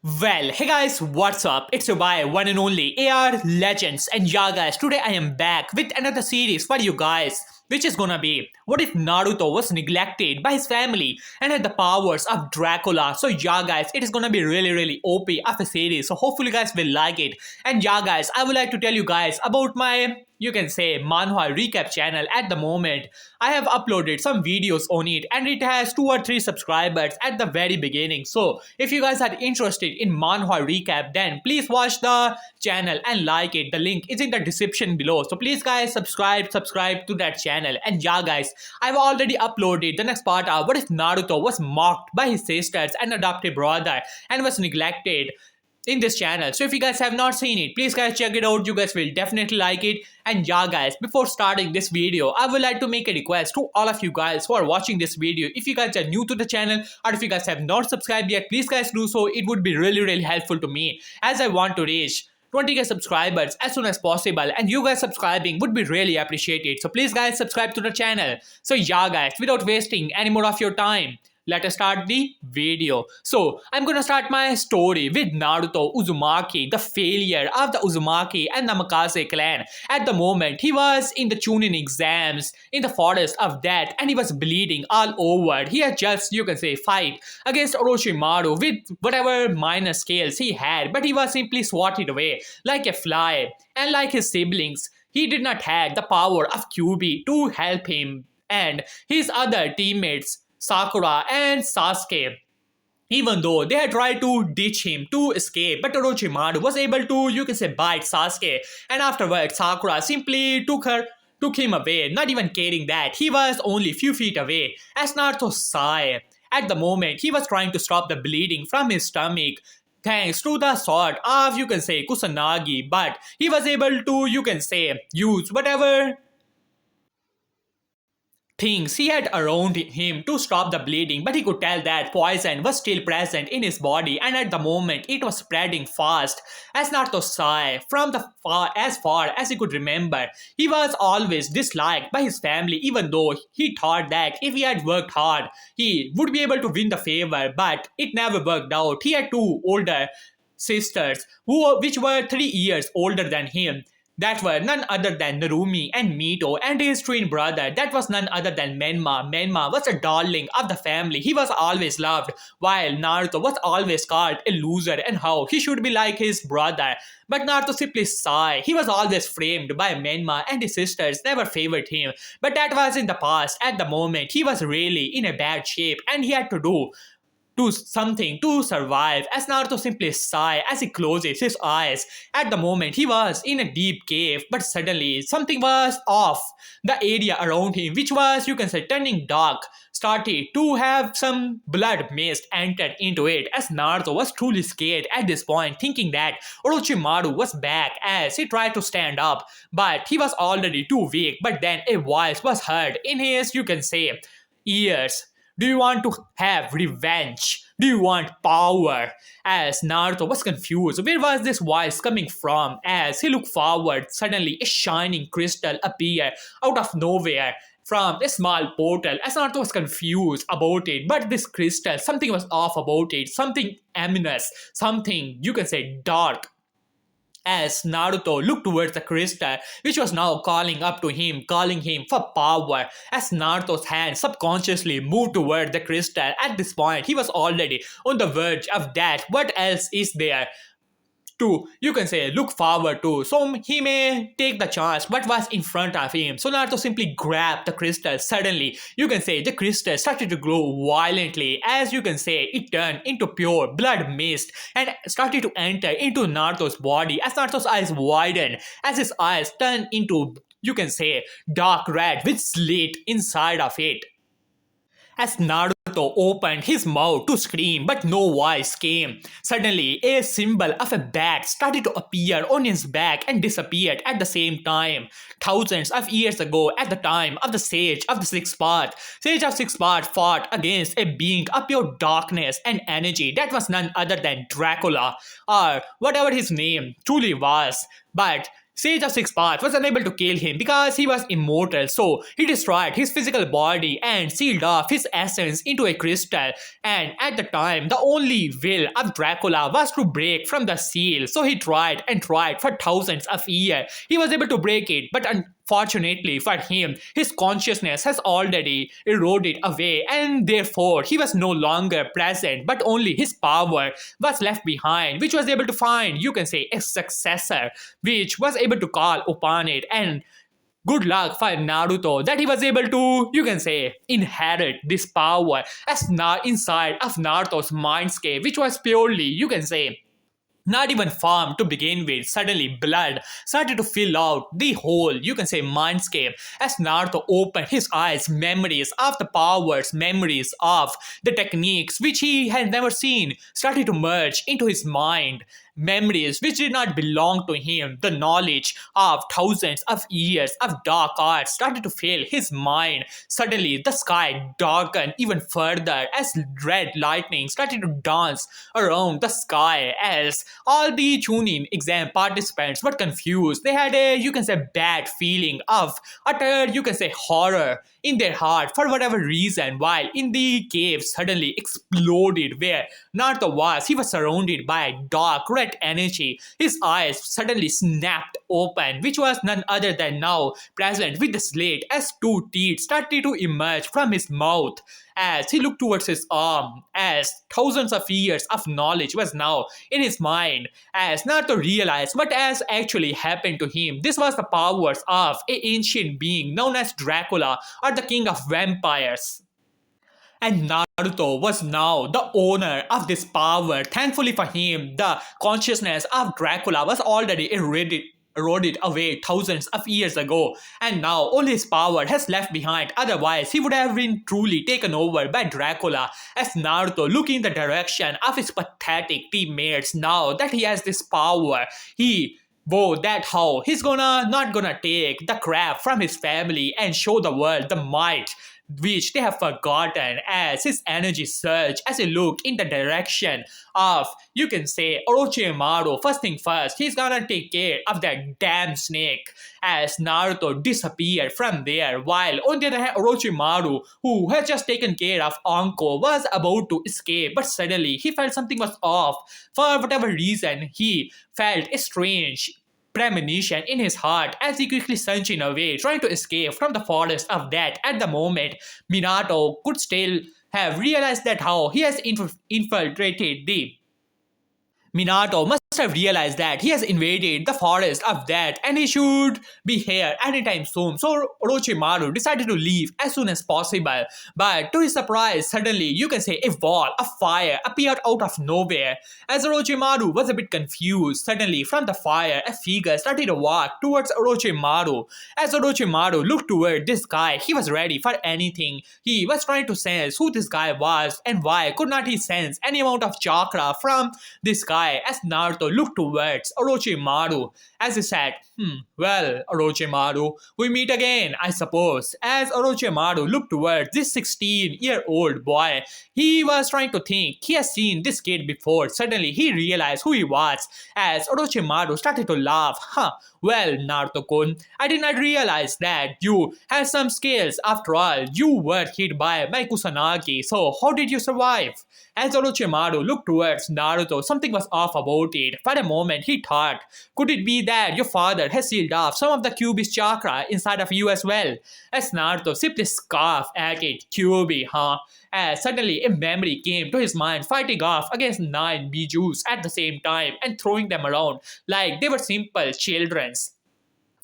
Well, hey guys, what's up? It's your boy, one and only AR Legends, and yeah, guys, today I am back with another series for you guys, which is gonna be what if Naruto was neglected by his family and had the powers of Dracula. So, yeah, guys, it is gonna be really OP of a series. So, hopefully, you guys will like it. And yeah, guys, I would like to tell you guys about my you can say manhwa recap channel at the moment. I have uploaded some videos on it and it has 2 or 3 subscribers at the very beginning. So if you guys are interested in manhwa recap, then please watch the channel and like it. The link is in the description below. So please guys subscribe to that channel. And yeah guys, I've already uploaded the next part of what if Naruto was mocked by his sisters and adopted brother and was neglected in this channel. So if you guys have not seen it, please guys check it out. You guys will definitely like it. And yeah guys, before starting this video, I would like to make a request to all of you guys who are watching this video. If you guys are new to the channel or if you guys have not subscribed yet, please guys do so. It would be really helpful to me as I want to reach 20k subscribers as soon as possible, and you guys subscribing would be really appreciated. So please guys subscribe to the channel. So yeah guys, without wasting any more of your time, let us start the video. So I'm gonna start my story with Naruto Uzumaki, the failure of the Uzumaki and Namakase clan. At the moment, he was in the Chunin exams in the forest of death and he was bleeding all over. He had just, you can say, fight against Orochimaru with whatever minor skills he had, but he was simply swatted away like a fly. And like his siblings, he did not have the power of Kyuubi to help him and his other teammates Sakura and Sasuke, even though they had tried to ditch him to escape, but Orochimaru was able to, you can say, bite Sasuke, and afterwards Sakura simply took him away, not even caring that he was only few feet away. As Naruto sighed, at the moment he was trying to stop the bleeding from his stomach thanks to the sword of, you can say, Kusanagi, but he was able to, you can say, use whatever things he had around him to stop the bleeding, but he could tell that poison was still present in his body, and at the moment it was spreading fast. As Naruto saw from the far as he could remember, he was always disliked by his family, even though he thought that if he had worked hard, he would be able to win the favor, but it never worked out. He had 2 older sisters which were 3 years older than him, that were none other than Narumi and Mito, and his twin brother that was none other than Menma. Menma was a darling of the family. He was always loved, while Naruto was always called a loser and how he should be like his brother. But Naruto simply sighed. He was always framed by Menma and his sisters never favored him. But that was in the past. At the moment, he was really in a bad shape and he had to do something to survive. As Naruto simply sighed as he closes his eyes. At the moment, he was in a deep cave, but suddenly something was off. The area around him, which was, you can say, turning dark, started to have some blood mist entered into it. As Naruto was truly scared at this point, thinking that Orochimaru was back as he tried to stand up, but he was already too weak. But then a voice was heard in his, you can say, ears. Do you want to have revenge? Do you want power? As Naruto was confused, where was this voice coming from? As he looked forward, suddenly a shining crystal appeared out of nowhere from a small portal. As Naruto was confused about it, but this crystal, something was off about it, something ominous, something, you can say, dark. As Naruto looked towards the crystal, which was now calling him for power, as Naruto's hand subconsciously moved toward the crystal. At this point, he was already on the verge of death. What else is there to, you can say, look forward to? So he may take the chance what was in front of him. So Naruto simply grabbed the crystal. Suddenly, you can say, the crystal started to glow violently. As you can say, it turned into pure blood mist and started to enter into Naruto's body. As Naruto's eyes widened, as his eyes turned into, you can say, dark red with slit inside of it. As Naruto opened his mouth to scream, but no voice came. Suddenly, a symbol of a bat started to appear on his back and disappeared at the same time. Thousands of years ago, at the time of the Sage of the Sixth Path, Sage of Sixth Path fought against a being of pure darkness and energy that was none other than Dracula, or whatever his name truly was. But Sage of Six Paths was unable to kill him because he was immortal, so he destroyed his physical body and sealed off his essence into a crystal. And at the time, the only will of Dracula was to break from the seal, so he tried and tried for thousands of years. He was able to break it, but unfortunately for him, his consciousness has already eroded away, and therefore he was no longer present, but only his power was left behind, which was able to find, you can say, a successor, which was able to call upon it. And good luck for Naruto that he was able to, you can say, inherit this power as inside of Naruto's mindscape, which was purely, you can say, not even formed to begin with. Suddenly, blood started to fill out the whole, you can say, mindscape. As Naruto opened his eyes, memories of the powers, memories of the techniques which he had never seen started to merge into his mind. Memories which did not belong to him, the knowledge of thousands of years of dark arts started to fill his mind. Suddenly, the sky darkened even further as red lightning started to dance around the sky as all the tuning exam participants were confused. They had a, you can say, bad feeling of utter, you can say, horror in their heart for whatever reason, while in the cave suddenly exploded where Naruto was. He was surrounded by dark red energy. His eyes suddenly snapped open, which was none other than now present with the slate as two teeth started to emerge from his mouth. As he looked towards his arm, as thousands of years of knowledge was now in his mind, as Naruto realized what has actually happened to him. This was the powers of an ancient being known as Dracula, or the king of vampires. And Naruto was now the owner of this power. Thankfully for him, the consciousness of Dracula was already eroded away thousands of years ago, and now all his power has left behind. Otherwise, he would have been truly taken over by Dracula. As Naruto looked in the direction of his pathetic teammates, now that he has this power, he vowed that how he's not gonna take the crap from his family and show the world the might which they have forgotten. As his energy surged as he looked in the direction of, you can say, Orochimaru. First thing first, he's gonna take care of that damn snake. As Naruto disappeared from there, while on the other hand, Orochimaru, who had just taken care of Anko, was about to escape, but suddenly he felt something was off. For whatever reason, he felt a strange premonition in his heart as he quickly slunk away, trying to escape from the forest of death. At the moment, Minato could still have realized that how he has infiltrated the Minato must have realized that he has invaded the forest of death and he should be here anytime soon. So Orochimaru decided to leave as soon as possible. But to his surprise, suddenly, you can say, a wall of fire appeared out of nowhere. As Orochimaru was a bit confused, suddenly from the fire, a figure started to walk towards Orochimaru. As Orochimaru looked toward this guy, he was ready for anything. He was trying to sense who this guy was and why could not he sense any amount of chakra from this guy. As Naruto looked towards Orochimaru, as he said, well, Orochimaru, we meet again, I suppose. As Orochimaru looked towards this 16-year-old boy, he was trying to think. He has seen this kid before. Suddenly, he realized who he was. As Orochimaru started to laugh, well, Naruto-kun, I did not realize that you had some skills. After all, you were hit by my Kusanagi, so how did you survive? As Orochimaru looked towards Naruto, something was off about it. For a moment, he thought, could it be that your father has sealed off some of the Kyuubi's chakra inside of you as well? As Naruto simply scoffed at it, Kyuubi, As suddenly a memory came to his mind, fighting off against 9 bijus at the same time and throwing them around like they were simple children's.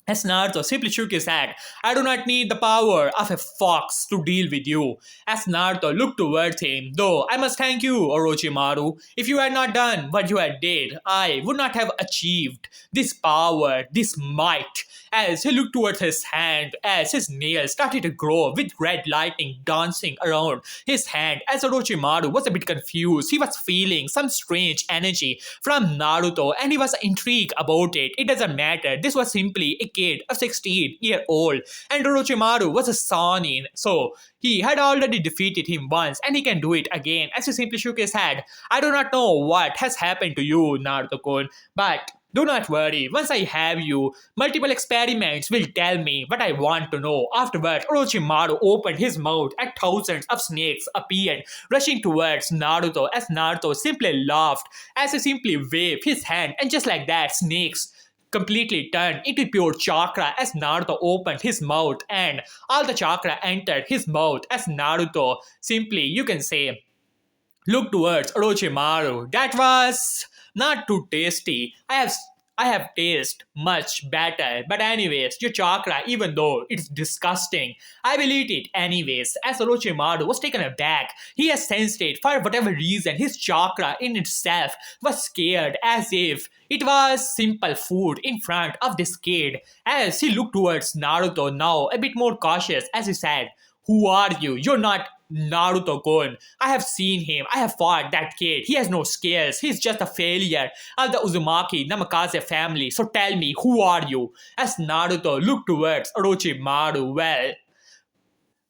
As Naruto simply shook his head, I do not need the power of a fox to deal with you. As Naruto looked towards him, though I must thank you, Orochimaru. If you had not done what you had did, I would not have achieved this power, this might. As he looked towards his hand, as his nails started to grow with red lightning dancing around his hand, as Orochimaru was a bit confused, he was feeling some strange energy from Naruto and he was intrigued about it. It doesn't matter, this was simply a kid, a 16-year-old, and Orochimaru was a sannin, so he had already defeated him once and he can do it again. As he simply shook his head, I do not know what has happened to you, Naruto-kun, but Do not worry, once I have you, multiple experiments will tell me what I want to know. Afterward, Orochimaru opened his mouth and thousands of snakes appeared, rushing towards Naruto as Naruto simply laughed as he simply waved his hand, and just like that, snakes completely turned into pure chakra as Naruto opened his mouth and all the chakra entered his mouth as Naruto simply, you can say, look towards Orochimaru. That was not too tasty. I have tasted much better. But anyways, your chakra, even though it's disgusting, I will eat it anyways. As Orochimaru was taken aback, he has sensed it for whatever reason. His chakra in itself was scared as if it was simple food in front of this kid. As he looked towards Naruto now, a bit more cautious, as he said, "Who are you? You're not Naruto-kun. I have seen him. I have fought that kid. He has no skills. He's just a failure of the Uzumaki Namikaze family. So tell me, who are you?" As Naruto looked towards Orochimaru, well,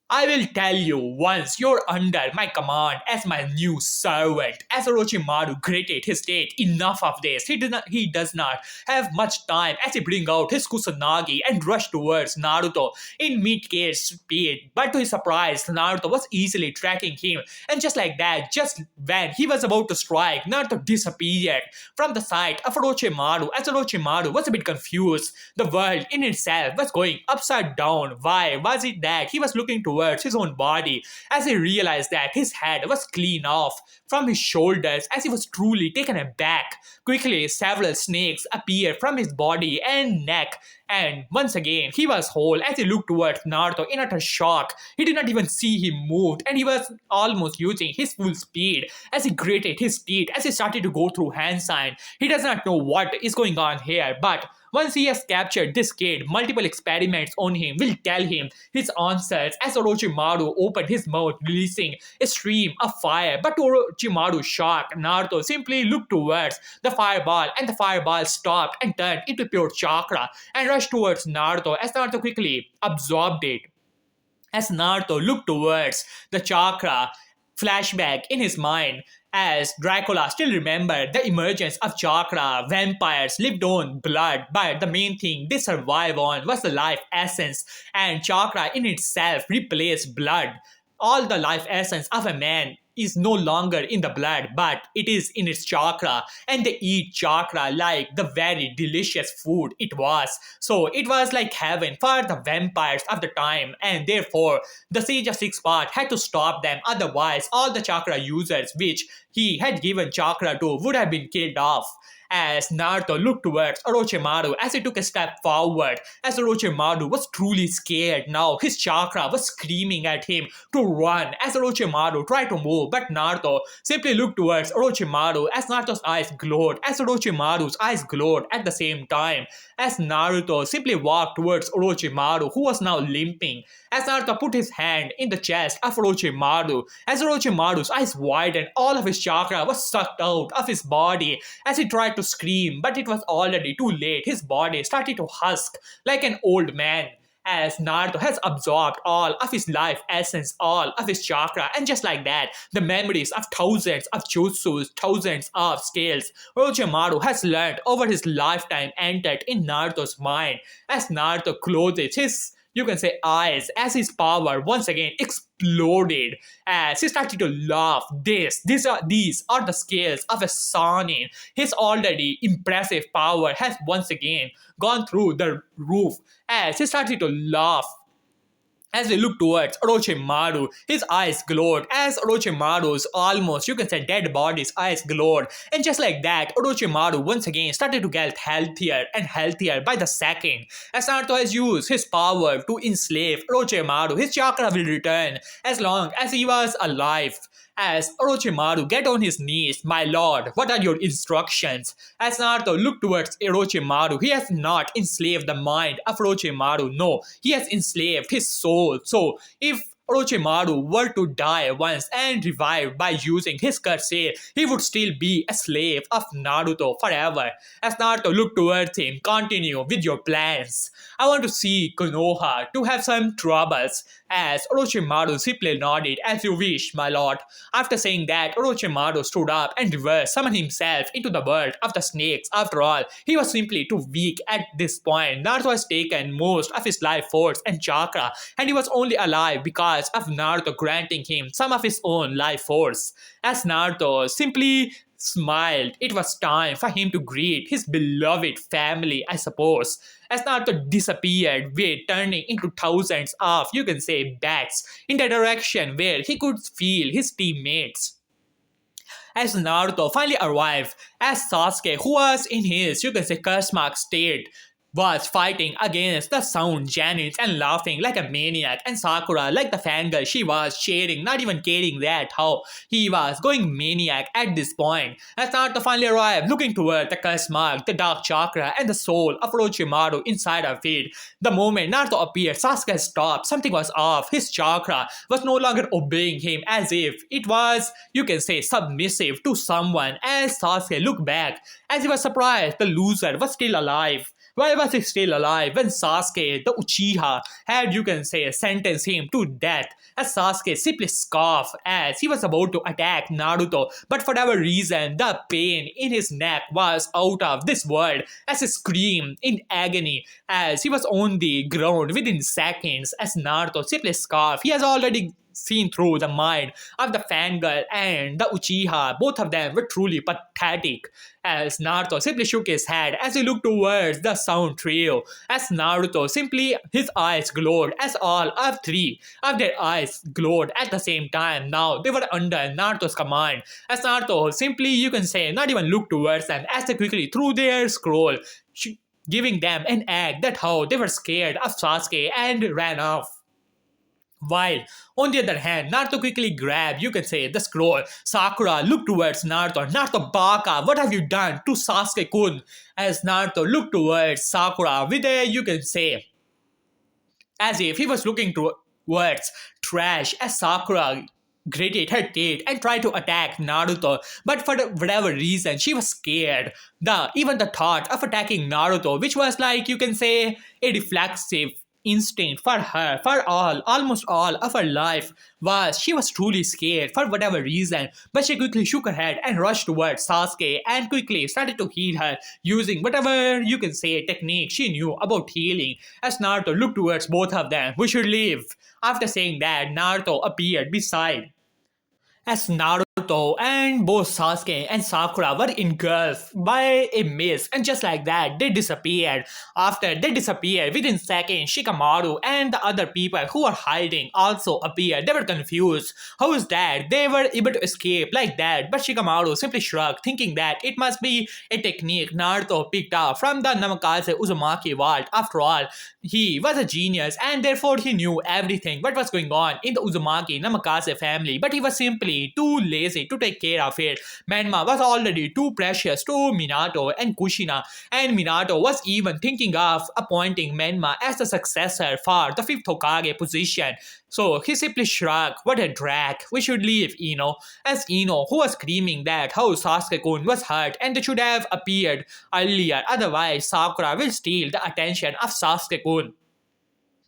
I will tell you once you're under my command as my new servant. As Orochimaru gritted his teeth, enough of this. He does not have much time as he bring out his Kusanagi and rush towards Naruto in mid-gear speed. But to his surprise, Naruto was easily tracking him. And just like that, just when he was about to strike, Naruto disappeared from the sight of Orochimaru as Orochimaru was a bit confused. The world in itself was going upside down. Why was it that he was looking towards his own body as he realized that his head was clean off from his shoulders as he was truly taken aback? Quickly, several snakes appeared from his body and neck, and once again he was whole as he looked towards Naruto in utter shock. He did not even see him move, and he was almost using his full speed as he gritted his teeth as he started to go through hand sign. He does not know what is going on here, but once he has captured this kid, multiple experiments on him will tell him his answers as Orochimaru opened his mouth, releasing a stream of fire. But to Orochimaru's shock, Naruto simply looked towards the fireball, and the fireball stopped and turned into pure chakra and rushed towards Naruto as Naruto quickly absorbed it. As Naruto looked towards the chakra, flashback in his mind as Dracula still remembered the emergence of chakra. Vampires lived on blood, but the main thing they survived on was the life essence, and chakra in itself replaced blood. All the life essence of a man is no longer in the blood, but it is in its chakra, and they eat chakra like the very delicious food it was. So it was like heaven for the vampires of the time, and therefore the Sage of Six Paths had to stop them. Otherwise, all the chakra users which he had given chakra to would have been killed off. As Naruto looked towards Orochimaru as he took a step forward, as Orochimaru was truly scared now. His chakra was screaming at him to run as Orochimaru tried to move, but Naruto simply looked towards Orochimaru as Naruto's eyes glowed, as Orochimaru's eyes glowed at the same time. As Naruto simply walked towards Orochimaru, who was now limping, as Naruto put his hand in the chest of Orochimaru, as Orochimaru's eyes widened, all of his chakra was sucked out of his body as he tried to scream, but it was already too late. His body started to husk like an old man as Naruto has absorbed all of his life essence, all of his chakra, and just like that, the memories of thousands of jutsus, thousands of skills Orochimaru has learned over his lifetime entered in Naruto's mind. As Naruto closes his, you can say, eyes as his power once again exploded as he started to laugh. These are the scales of a sannin. His already impressive power has once again gone through the roof as he started to laugh. As we look towards Orochimaru, his eyes glowed as Orochimaru's almost, you can say, dead body's eyes glowed. And just like that, Orochimaru once again started to get healthier and healthier by the second. As Naruto has used his power to enslave Orochimaru, his chakra will return as long as he was alive. As Orochimaru get on his knees, "My lord, what are your instructions?" As Naruto looked towards Orochimaru, he has not enslaved the mind of Orochimaru. No, he has enslaved his soul. So if Orochimaru were to die once and revive by using his curse, he would still be a slave of Naruto forever. As Naruto looked towards him, "Continue with your plans. I want to see Konoha to have some troubles." as Orochimaru simply nodded. As you wish, my lord. After saying that, Orochimaru stood up and reversed summoned himself into the world of the snakes. After all, he was simply too weak at this point. Naruto has taken most of his life force and chakra, and he was only alive because of Naruto granting him some of his own life force. As Naruto simply smiled, it was time for him to greet his beloved family, I suppose. As Naruto disappeared, turning into thousands of, you can say, bats in the direction where he could feel his teammates. As Naruto finally arrived, as Sasuke, who was in his, you can say, curse mark state, was fighting against the sound Janins and laughing like a maniac, and Sakura, like the fangirl she was, cheering, not even caring that how he was going maniac at this point. As Naruto finally arrived, looking toward the curse mark, the dark chakra, and the soul of Orochimaru inside of it. The moment Naruto appeared, Sasuke stopped. Something was off. His chakra was no longer obeying him as if it was, you can say, submissive to someone. As Sasuke looked back, as he was surprised, the loser was still alive. Why was he still alive when Sasuke, the Uchiha, had, you can say, sentenced him to death? As Sasuke simply scoffed as he was about to attack Naruto, but for whatever reason, the pain in his neck was out of this world as he screamed in agony as he was on the ground within seconds. As Naruto simply scoffed, he has already seen through the mind of the fangirl and the Uchiha. Both of them were truly pathetic. As Naruto simply shook his head as he looked towards the sound trio. As Naruto simply, his eyes glowed as all of three of their eyes glowed at the same time. Now they were under Naruto's command. As Naruto simply, you can say, not even looked towards them as they quickly threw their scroll, giving them an egg that how they were scared of Sasuke and ran off. While, on the other hand, Naruto quickly grabbed, you can say, the scroll. Sakura looked towards Naruto. Naruto Baka, what have you done to Sasuke-kun? As Naruto looked towards Sakura with a, you can say, as if he was looking towards trash, as Sakura gritted her teeth and tried to attack Naruto, but for whatever reason, she was scared. Even the thought of attacking Naruto, which was like, you can say, a reflexive instinct for her for almost all of her life, was she was truly scared for whatever reason. But she quickly shook her head and rushed towards Sasuke and quickly started to heal her using whatever, you can say, technique she knew about healing. As Naruto looked towards both of them, we should leave. After saying that, Naruto appeared beside as Naruto and both Sasuke and Sakura were engulfed by a mist, and just like that, they disappeared. After they disappeared, within seconds, Shikamaru and the other people who were hiding also appeared. They were confused. How is that? They were able to escape like that, but Shikamaru simply shrugged, thinking that it must be a technique Naruto picked up from the Namikaze Uzumaki vault. After all, he was a genius and therefore he knew everything what was going on in the Uzumaki Namikaze family, but he was simply too lazy to take care of it. Menma was already too precious to Minato and Kushina, and Minato was even thinking of appointing Menma as the successor for the 5th Hokage position. So he simply shrugged, what a drag, we should leave Ino. As Ino, who was screaming that how Sasuke-kun was hurt and they should have appeared earlier, otherwise Sakura will steal the attention of Sasuke-kun.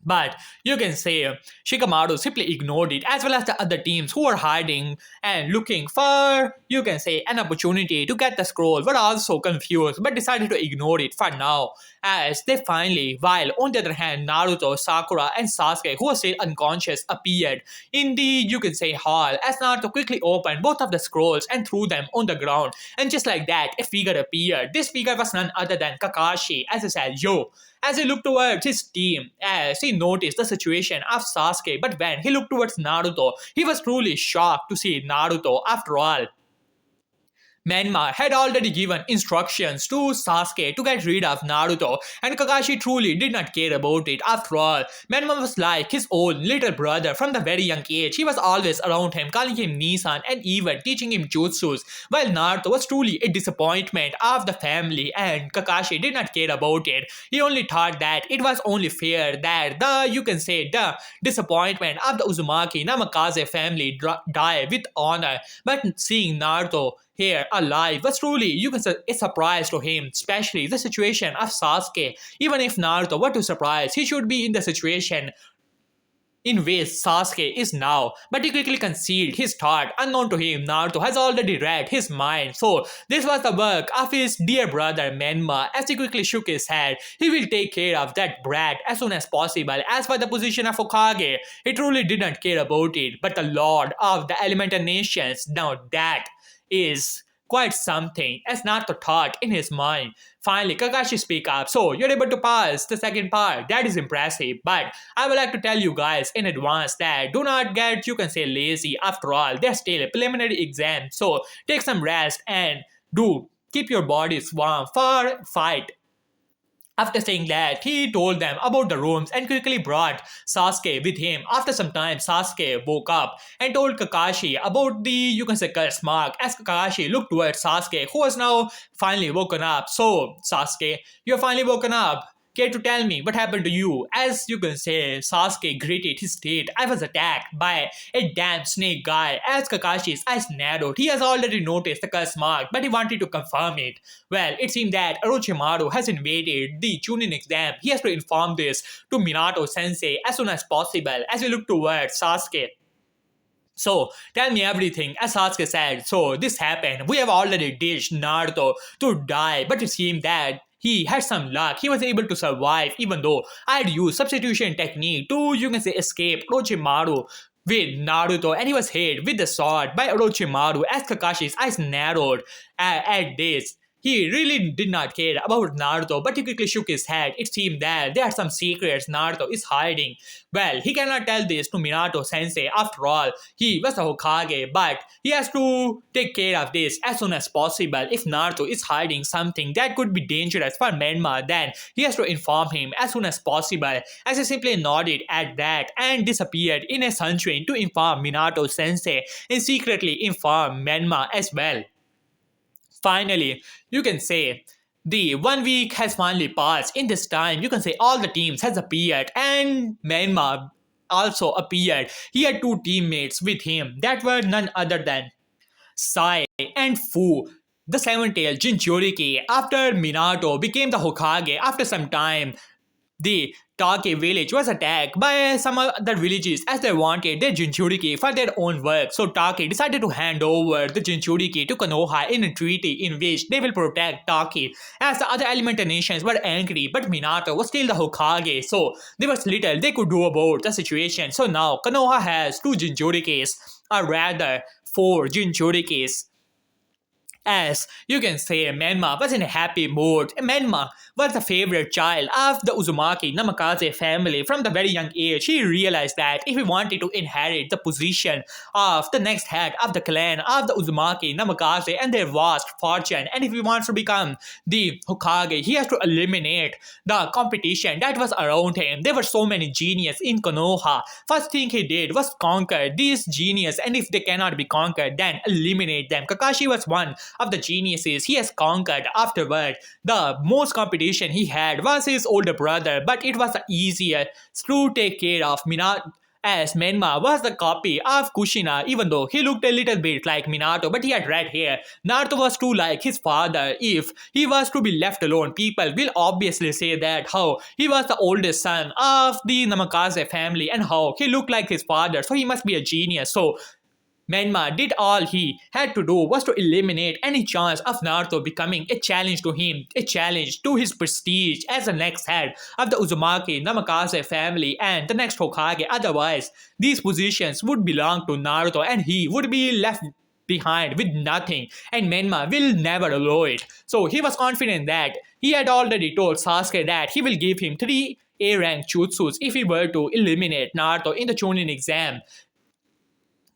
But you can say Shikamaru simply ignored it, as well as the other teams who were hiding and looking for, you can say, an opportunity to get the scroll were also confused but decided to ignore it for now. As they finally, while on the other hand, Naruto, Sakura and Sasuke, who was still unconscious, appeared in the, you can say, hall, as Naruto quickly opened both of the scrolls and threw them on the ground. And just like that, a figure appeared. This figure was none other than Kakashi, as he said, yo. As he looked towards his team, as he noticed the situation of Sasuke, but when he looked towards Naruto, he was truly shocked to see Naruto. After all, Menma had already given instructions to Sasuke to get rid of Naruto, and Kakashi truly did not care about it. After all, Menma was like his own little brother from the very young age. He was always around him, calling him Nisan and even teaching him jutsus, while Naruto was truly a disappointment of the family, and Kakashi did not care about it. He only thought that it was only fair that the disappointment of the Uzumaki Namikaze family die with honor. But seeing Naruto here alive was truly, you can say, a surprise to him, especially the situation of Sasuke. Even if Naruto were to surprise, he should be in the situation in which Sasuke is now, but he quickly concealed his thought. Unknown to him, Naruto has already read his mind. So this was the work of his dear brother Menma. As he quickly shook his head, he will take care of that brat as soon as possible. As for the position of Hokage, he truly didn't care about it. But the Lord of the Elemental Nations, now that is quite something, as Naruto thought in his mind. Finally, Kakashi speak up. So you're able to pass the second part. That is impressive. But I would like to tell you guys in advance that do not get, you can say, lazy. After all, there's still a preliminary exam. So take some rest and do keep your bodies warm for fight. After saying that, he told them about the rooms and quickly brought Sasuke with him. After some time, Sasuke woke up and told Kakashi about the, you can say, curse mark. As Kakashi looked towards Sasuke, who was now finally woken up. So, Sasuke, you're finally woken up. Care to tell me what happened to you? As you can say, Sasuke gritted his teeth. I was attacked by a damn snake guy. As Kakashi's eyes narrowed, he has already noticed the curse mark, but he wanted to confirm it. Well, it seemed that Orochimaru has invaded the Chunin exam. He has to inform this to Minato sensei as soon as possible. As we look towards Sasuke, so, tell me everything, as Sasuke said. So, this happened. We have already ditched Naruto to die, but it seemed that he had some luck. He was able to survive, even though I had used substitution technique to, you can say, escape Orochimaru with Naruto, and he was hit with the sword by Orochimaru. As Kakashi's eyes narrowed at this, he really did not care about Naruto, but he quickly shook his head. It seemed that there are some secrets Naruto is hiding. Well, he cannot tell this to Minato sensei. After all, he was a Hokage, but he has to take care of this as soon as possible. If Naruto is hiding something that could be dangerous for Menma, then he has to inform him as soon as possible. As he simply nodded at that and disappeared in a sunshine to inform Minato sensei and secretly inform Menma as well. Finally, you can say the 1 week has finally passed. In this time, you can say all the teams has appeared and Myanmar also appeared. He had two teammates with him that were none other than Sai and Fu, the seven-tailed Jinchuriki. After Minato became the Hokage, after some time, the Take village was attacked by some other villages as they wanted their Jinchuriki for their own work. So Take decided to hand over the Jinchuriki to Konoha in a treaty in which they will protect Take. As the other elemental nations were angry, but Minato was still the Hokage, so there was little they could do about the situation. So now Konoha has two Jinchurikis, or rather four Jinchurikis. As you can say, Menma was in a happy mood. Menma was the favorite child of the Uzumaki Namikaze family. From the very young age, he realized that if he wanted to inherit the position of the next head of the clan of the Uzumaki Namikaze and their vast fortune, and if he wants to become the Hokage, he has to eliminate the competition that was around him. There were so many geniuses in Konoha. First thing he did was conquer these geniuses, and if they cannot be conquered, then eliminate them. Kakashi was one of the geniuses he has conquered. Afterward, the most competition he had was his older brother, but it was easier to take care of Minato, as Menma was the copy of Kushina, even though he looked a little bit like Minato, but he had red hair. Naruto was too like his father. If he was to be left alone, people will obviously say that how he was the oldest son of the Namikaze family and how he looked like his father, so he must be a genius. So Menma did all he had to do was to eliminate any chance of Naruto becoming a challenge to him, a challenge to his prestige as the next head of the Uzumaki Namikaze family and the next Hokage. Otherwise, these positions would belong to Naruto and he would be left behind with nothing, and Menma will never allow it. So he was confident that he had already told Sasuke that he will give him 3 A rank jutsus if he were to eliminate Naruto in the Chunin exam.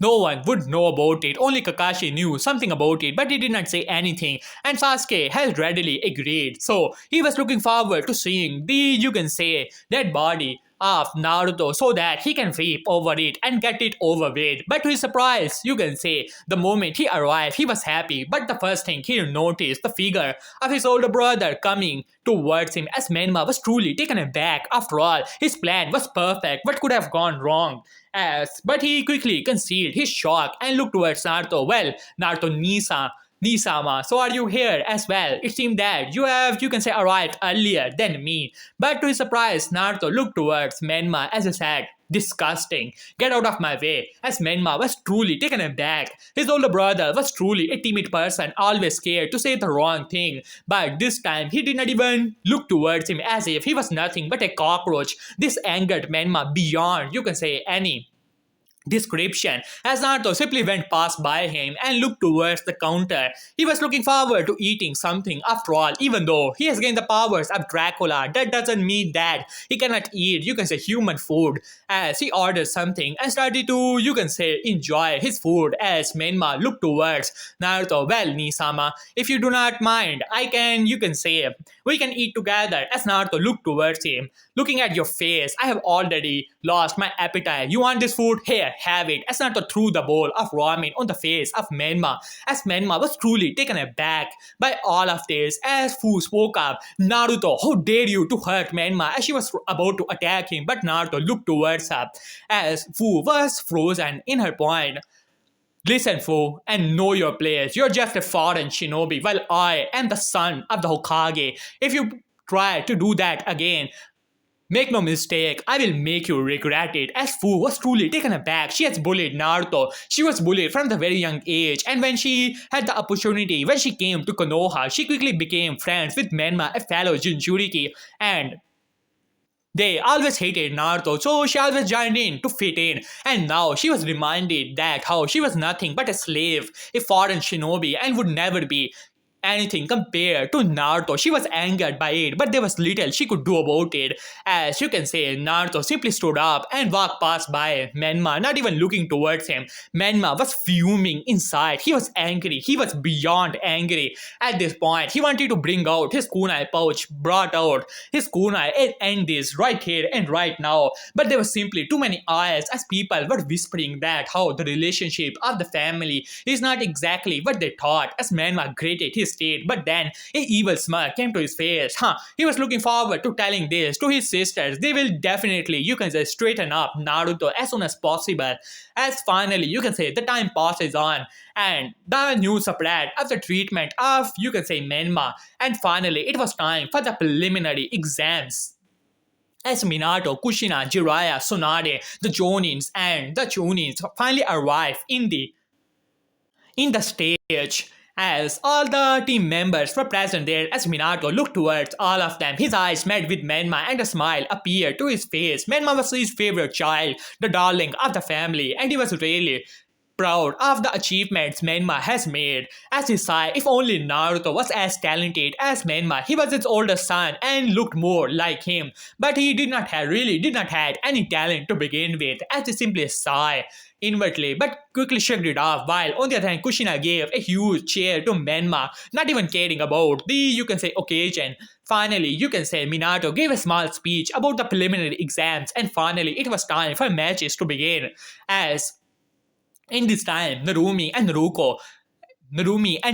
No one would know about it, only Kakashi knew something about it, but he did not say anything, and Sasuke has readily agreed. So he was looking forward to seeing the, you can say, dead body of Naruto so that he can weep over it and get it over with. But to his surprise, you can say, the moment he arrived, he was happy, but the first thing he noticed, the figure of his older brother coming towards him, as Menma was truly taken aback. After all, his plan was perfect. What could have gone wrong? But he quickly concealed his shock and looked towards Naruto. Well, Naruto Nisa, Nisama, so are you here as well? It seemed that you can say, arrived earlier than me. But to his surprise, Naruto looked towards Menma as he said, disgusting. Get out of my way. As Menma was truly taken aback. His older brother was truly a timid person, always scared to say the wrong thing. But this time, he did not even look towards him as if he was nothing but a cockroach. This angered Menma beyond, you can say, any description, as Naruto simply went past by him and looked towards the counter. He was looking forward to eating something. After all, even though he has gained the powers of Dracula, that doesn't mean that he cannot eat, you can say, human food. As he ordered something and started to, you can say, enjoy his food, as Menma looked towards Naruto. Well, Nisama, if you do not mind, I can, you can say, we can eat together. As Naruto looked towards him, looking at your face, I have already lost my appetite. You want this food? Here, have it. As Naruto threw the bowl of ramen on the face of Menma, as Menma was truly taken aback by all of this, as Fu spoke up, Naruto, how dare you to hurt Menma, as she was about to attack him, but Naruto looked towards her, as Fu was frozen in her point. Listen, Fu, and know your place. You're just a foreign shinobi, while I am the son of the Hokage. If you try to do that again, make no mistake, I will make you regret it. As Fu was truly taken aback, she has bullied Naruto. She was bullied from the very young age, and when she had the opportunity, when she came to Konoha, she quickly became friends with Menma, a fellow jinchuriki, and they always hated Naruto, so she always joined in to fit in. And now she was reminded that how she was nothing but a slave, a foreign shinobi, and would never be anything compared to Naruto. She was angered by it, but there was little she could do about it. As you can say, Naruto simply stood up and walked past by Menma, not even looking towards him. Menma was fuming inside. He was angry. He was beyond angry. At this point, he wanted to bring out his kunai pouch, brought out his kunai and end this right here and right now. But there was simply too many eyes, as people were whispering that how the relationship of the family is not exactly what they thought, as Menma grated his state, but then a evil smirk came to his face. He was looking forward to telling this to his sisters. They will definitely, you can say, straighten up Naruto as soon as possible. As finally, you can say, the time passes on, and the news spread of the treatment of, you can say, Menma, and finally it was time for the preliminary exams. As Minato, Kushina, Jiraiya, Tsunade, the Jonins, and the Chunins finally arrive in the stage, as all the team members were present there, as Minato looked towards all of them, his eyes met with Menma and a smile appeared to his face. Menma was his favorite child, the darling of the family, and he was really proud of the achievements Menma has made. As he sighed, if only Naruto was as talented as Menma. He was his older son and looked more like him, but he really did not have any talent to begin with. As he simply sighed inwardly, but quickly shrugged it off, while on the other hand, Kushina gave a huge cheer to Menma, not even caring about the, you can say, occasion. Finally, you can say, Minato gave a small speech about the preliminary exams, and finally it was time for matches to begin. As in this time, Narumi and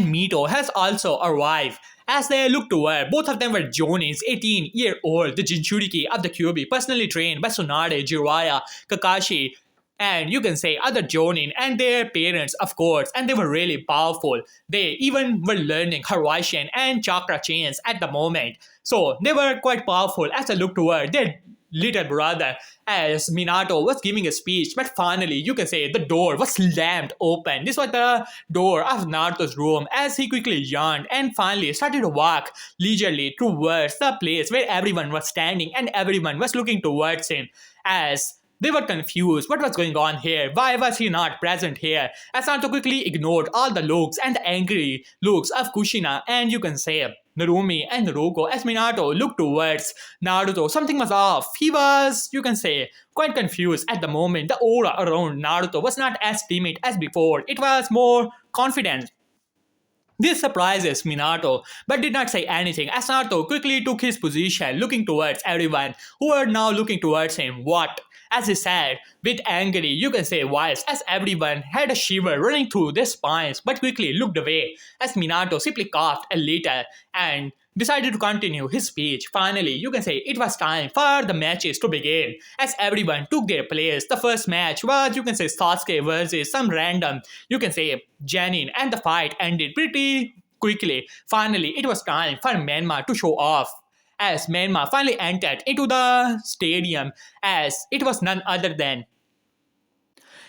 Mito has also arrived. As they look toward, both of them were Jonin's 18-year-old, the Jinchuriki of the Kyuubi, personally trained by Tsunade, Jiraiya, Kakashi, and you can say other Jonin and their parents, of course, and they were really powerful. They even were learning Haraishin and chakra chains at the moment. So they were quite powerful as they looked toward their little brother, as Minato was giving a speech, but finally, you can say, the door was slammed open. This was the door of Naruto's room, as he quickly yawned and finally started to walk leisurely towards the place where everyone was standing and everyone was looking towards him, as they were confused. What was going on here? Why was he not present here? As Naruto quickly ignored all the looks and the angry looks of Kushina and, you can say, Narumi and Naruko. As Minato looked towards Naruto, something was off. He was, you can say, quite confused at the moment. The aura around Naruto was not as timid as before. It was more confident. This surprises Minato, but did not say anything, as Naruto quickly took his position, looking towards everyone who were now looking towards him. What? As he said, with angry, you can say, voice, as everyone had a shiver running through their spines, but quickly looked away, as Minato simply coughed a little, and decided to continue his speech. Finally, you can say it was time for the matches to begin. As everyone took their place, the first match was, you can say, Sasuke versus some random, you can say, Janin, and the fight ended pretty quickly. Finally, it was time for Menma to show off. As Menma finally entered into the stadium, as it was none other than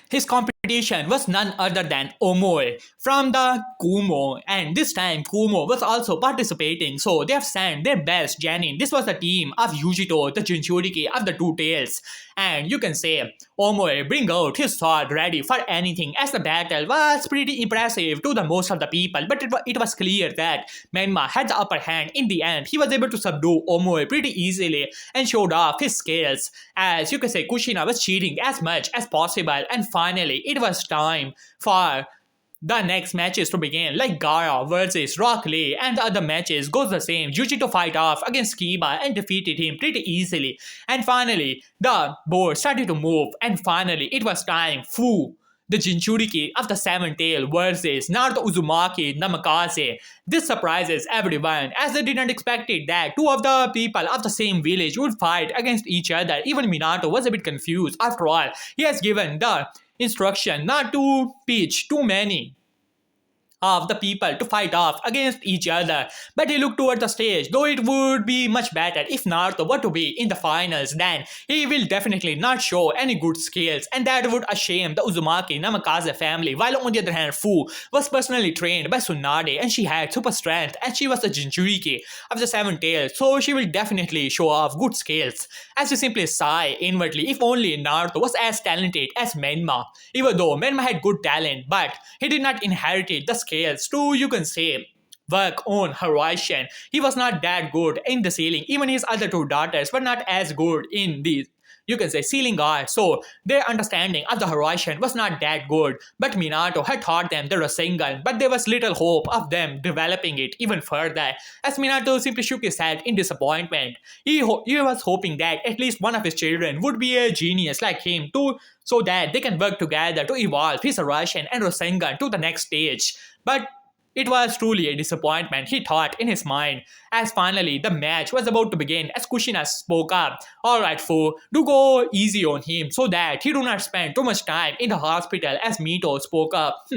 his competition was none other than Omoe from the Kumo, and this time Kumo was also participating, so they have sent their best Janin. This was the team of Yujito, the Jinchuriki of the Two Tails, and you can say Omoe bring out his sword ready for anything, as the battle was pretty impressive to the most of the people, but it was clear that Menma had the upper hand in the end. He was able to subdue Omoe pretty easily and showed off his skills, as you can say Kushina was cheating as much as possible, and finally it was time for the next matches to begin, like Gara versus Rock Lee, and the other matches goes the same. Yujito fight off against Kiba and defeated him pretty easily. And finally, the board started to move, and finally it was time. Fu, the Jinchuriki of the Seven Tail versus Naruto Uzumaki Namikaze. This surprises everyone, as they didn't expect it that two of the people of the same village would fight against each other. Even Minato was a bit confused. After all, he has given the instruction not to pitch too many of the people to fight off against each other. But he looked toward the stage, though it would be much better if Naruto were to be in the finals, then he will definitely not show any good skills, and that would shame the Uzumaki Namikaze family. While on the other hand, Fu was personally trained by Tsunade, and she had super strength, and she was the Jinchuriki of the Seven Tails, so she will definitely show off good skills. As you simply sigh inwardly, if only Naruto was as talented as Menma. Even though Menma had good talent, but he did not inherit the skills to, you can say, work on Horizon. He was not that good in the ceiling. Even his other two daughters were not as good in the, you can say, ceiling art, so their understanding of the Horizon was not that good. But Minato had taught them the Rasengan, but there was little hope of them developing it even further, as Minato simply shook his head in disappointment. He was hoping that at least one of his children would be a genius like him too, so that they can work together to evolve his Horizon and Rasengan to the next stage. But it was truly a disappointment, he thought in his mind, as finally the match was about to begin, as Kushina spoke up. Alright Fu, do go easy on him so that he do not spend too much time in the hospital, as Mito spoke up.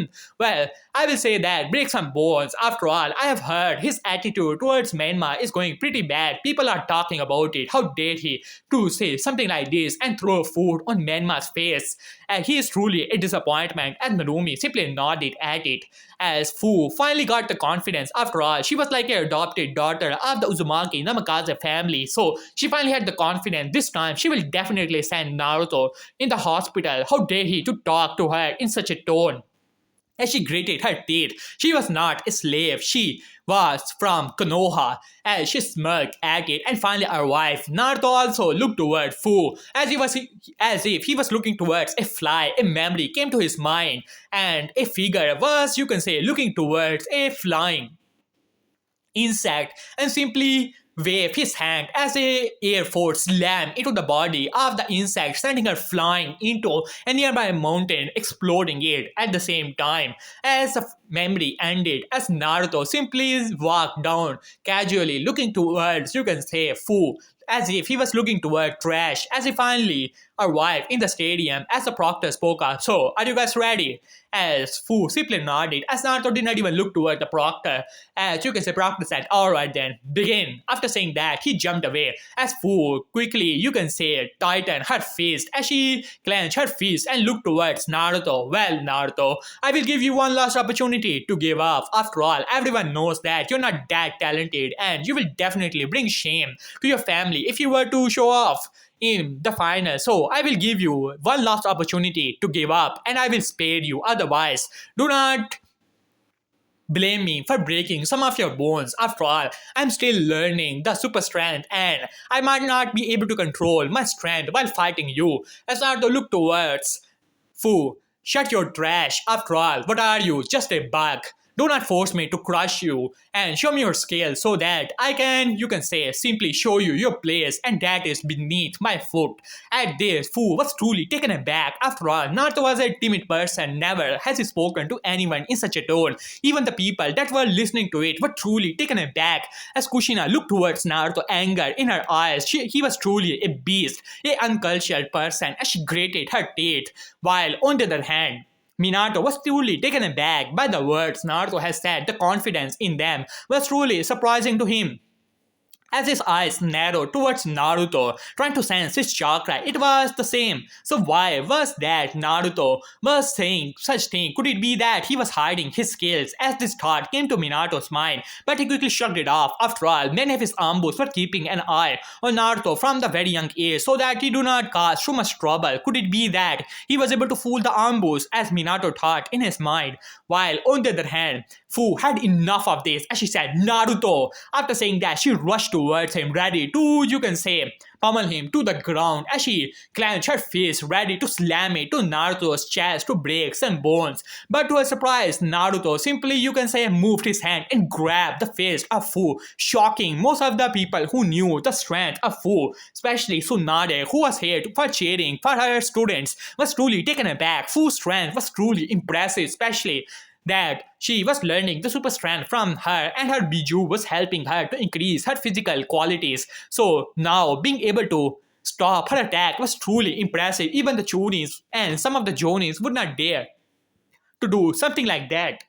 Well, I will say that break some bones. After all, I have heard his attitude towards Menma is going pretty bad. People are talking about it. How dare he to say something like this and throw food on Menma's face? And he is truly a disappointment, and Narumi simply nodded at it, as Fu finally got the confidence. After all, she was like an adopted daughter of the Uzumaki Namikaze family, so she finally had the confidence. This time, she will definitely send Naruto in the hospital. How dare he to talk to her in such a tone? As she gritted her teeth, she was not a slave, she was from Konoha, as she smirked at it, and finally arrived. Naruto also looked toward Fu, as if he was looking towards a fly. A memory came to his mind, and a figure was, you can say, looking towards a flying insect, and simply waved his hand as a air force slammed into the body of the insect, sending her flying into a nearby mountain, exploding it at the same time. As the memory ended, as Naruto simply walked down, casually looking towards, you can say, Fu, as if he was looking toward trash, as he finally arrived in the stadium, as the proctor spoke up. So, are you guys ready? As Fu simply nodded, as Naruto did not even look toward the proctor, as you can say, proctor said, alright then, begin. After saying that, he jumped away, as Fu quickly, you can say, tightened her fist, as she clenched her fist and looked towards Naruto. Well, Naruto, I will give you one last opportunity to give up. After all, everyone knows that you're not that talented, and you will definitely bring shame to your family if you were to show off in the final. So I will give you one last opportunity to give up, and I will spare you. Otherwise, do not blame me for breaking some of your bones. After all, I'm still learning the super strength, and I might not be able to control my strength while fighting you. As Naruto looked towards Fu, shut your trash. After all, what are you? Just a bug. Do not force me to crush you and show me your scale so that I can, you can say, simply show you your place and that is beneath my foot. At this, Fu was truly taken aback. After all, Naruto was a timid person, never has he spoken to anyone in such a tone. Even the people that were listening to it were truly taken aback as Kushina looked towards Naruto, anger in her eyes. He was truly a beast, a uncultured person as she grated her teeth, while on the other hand, Minato was truly taken aback by the words Naruto had said. The confidence in them was truly surprising to him. As his eyes narrowed towards Naruto, trying to sense his chakra, it was the same. So why was that Naruto was saying such thing? Could it be that he was hiding his skills? As this thought came to Minato's mind, but he quickly shrugged it off. After all, many of his ambus were keeping an eye on Naruto from the very young age so that he do not cause too much trouble. Could it be that he was able to fool the ambus as Minato thought in his mind? While on the other hand, Fu had enough of this as she said, Naruto. After saying that, she rushed towards him, ready to, you can say, pummel him to the ground as she clenched her fist, ready to slam it to Naruto's chest to break some bones. But to her surprise, Naruto simply, you can say, moved his hand and grabbed the fist of Fu, shocking most of the people who knew the strength of Fu, especially Tsunade, who was here for cheering for her students, was truly taken aback. Fu's strength was truly impressive, especially that she was learning the super strength from her and her biju was helping her to increase her physical qualities. So now being able to stop her attack was truly impressive. Even the Chunis and some of the Jonis would not dare to do something like that.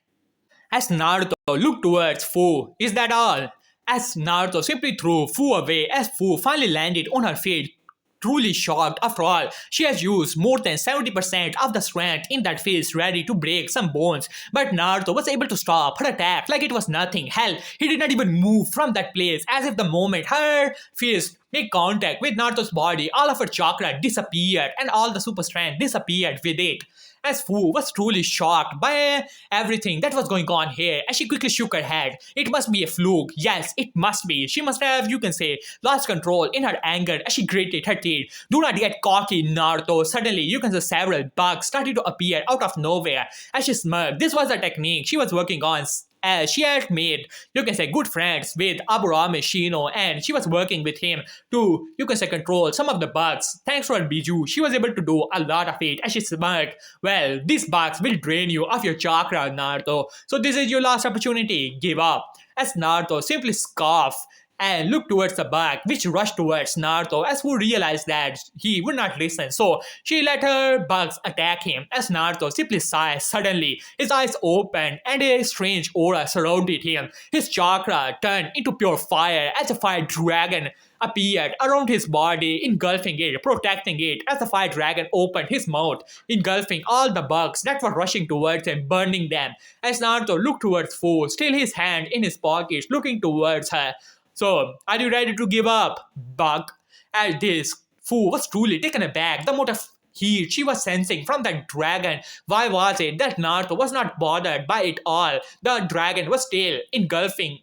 As Naruto looked towards Fu, is that all? As Naruto simply threw Fu away as Fu finally landed on her feet, truly shocked. After all, she has used more than 70% of the strength in that fist ready to break some bones. But Naruto was able to stop her attack like it was nothing. Hell, he did not even move from that place as if the moment her fist made contact with Naruto's body, all of her chakra disappeared and all the super strength disappeared with it. As Fu was truly shocked by everything that was going on here, as she quickly shook her head. It must be a fluke. Yes, it must be. She must have, you can say, lost control in her anger as she grated her teeth. Do not get cocky, Naruto. Suddenly, you can see several bugs started to appear out of nowhere as she smirked. This was the technique she was working on, as she had made, you can say, good friends with Aburame Shino, and she was working with him to, you can say, control some of the bugs. Thanks to her Biju, she was able to do a lot of it as she smirked. Well, these bugs will drain you of your chakra, Naruto. So this is your last opportunity. Give up. As Naruto simply scoffed and looked towards the bug, which rushed towards Naruto as Fu realized that he would not listen. So she let her bugs attack him as Naruto simply sighed. Suddenly, his eyes opened and a strange aura surrounded him. His chakra turned into pure fire as a fire dragon appeared around his body, engulfing it, protecting it as the fire dragon opened his mouth, engulfing all the bugs that were rushing towards him, burning them. As Naruto looked towards Fu, still his hand in his pocket, looking towards her. So, are you ready to give up, Bug? At this, Fu was truly taken aback. The amount of heat she was sensing from that dragon. Why was it that Naruto was not bothered by it all? The dragon was still engulfing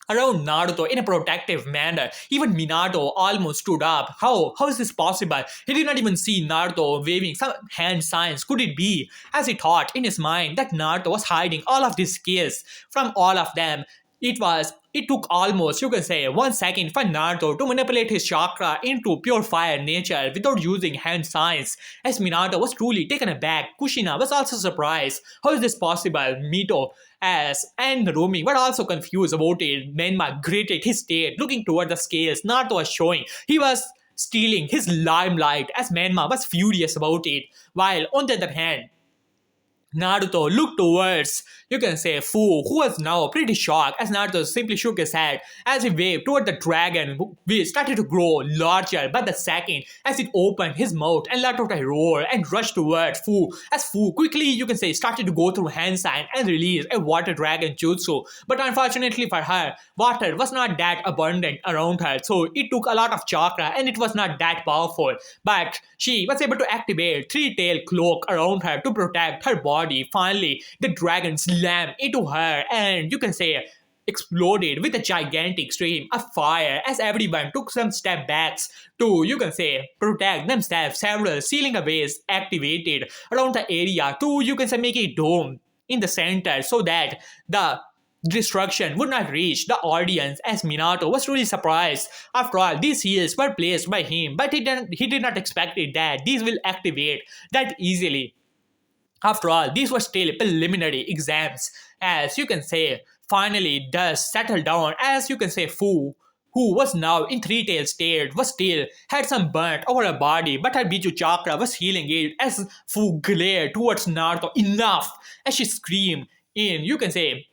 around Naruto in a protective manner. Even Minato almost stood up. How is this possible? He did not even see Naruto waving some hand signs. Could it be, as he thought in his mind, that Naruto was hiding all of these skills from all of them? It took almost, you can say, 1 second for Naruto to manipulate his chakra into pure fire nature without using hand signs. As Minato was truly taken aback, Kushina was also surprised. How is this possible? Mito as and Rumi were also confused about it. Menma grated his teeth, looking toward the scales Naruto was showing. He was stealing his limelight as Menma was furious about it. While on the other hand, Naruto looked towards, you can say, Fu, who was now pretty shocked as Naruto simply shook his head as he waved toward the dragon, which started to grow larger by the second as it opened his mouth and let out a roar and rushed towards Fu. As Fu quickly, you can say, started to go through hand sign and release a water dragon jutsu. But unfortunately for her, water was not that abundant around her, so it took a lot of chakra and it was not that powerful. But she was able to activate three-tailed cloak around her to protect her body. Finally, the dragon slammed into her and, you can say, exploded with a gigantic stream of fire as everyone took some step backs to, you can say, protect themselves. Several sealing aways activated around the area to, you can say, make a dome in the center so that the destruction would not reach the audience, as Minato was really surprised. After all, these seals were placed by him, but he did not expect it that these will activate that easily. After all, these were still preliminary exams, as you can say. Finally, dust settled down, as you can say. Fu, who was now in three-tailed state, was still had some burnt over her body, but her Biju chakra was healing it. As Fu glared towards Naruto, enough, as she screamed in, you can say,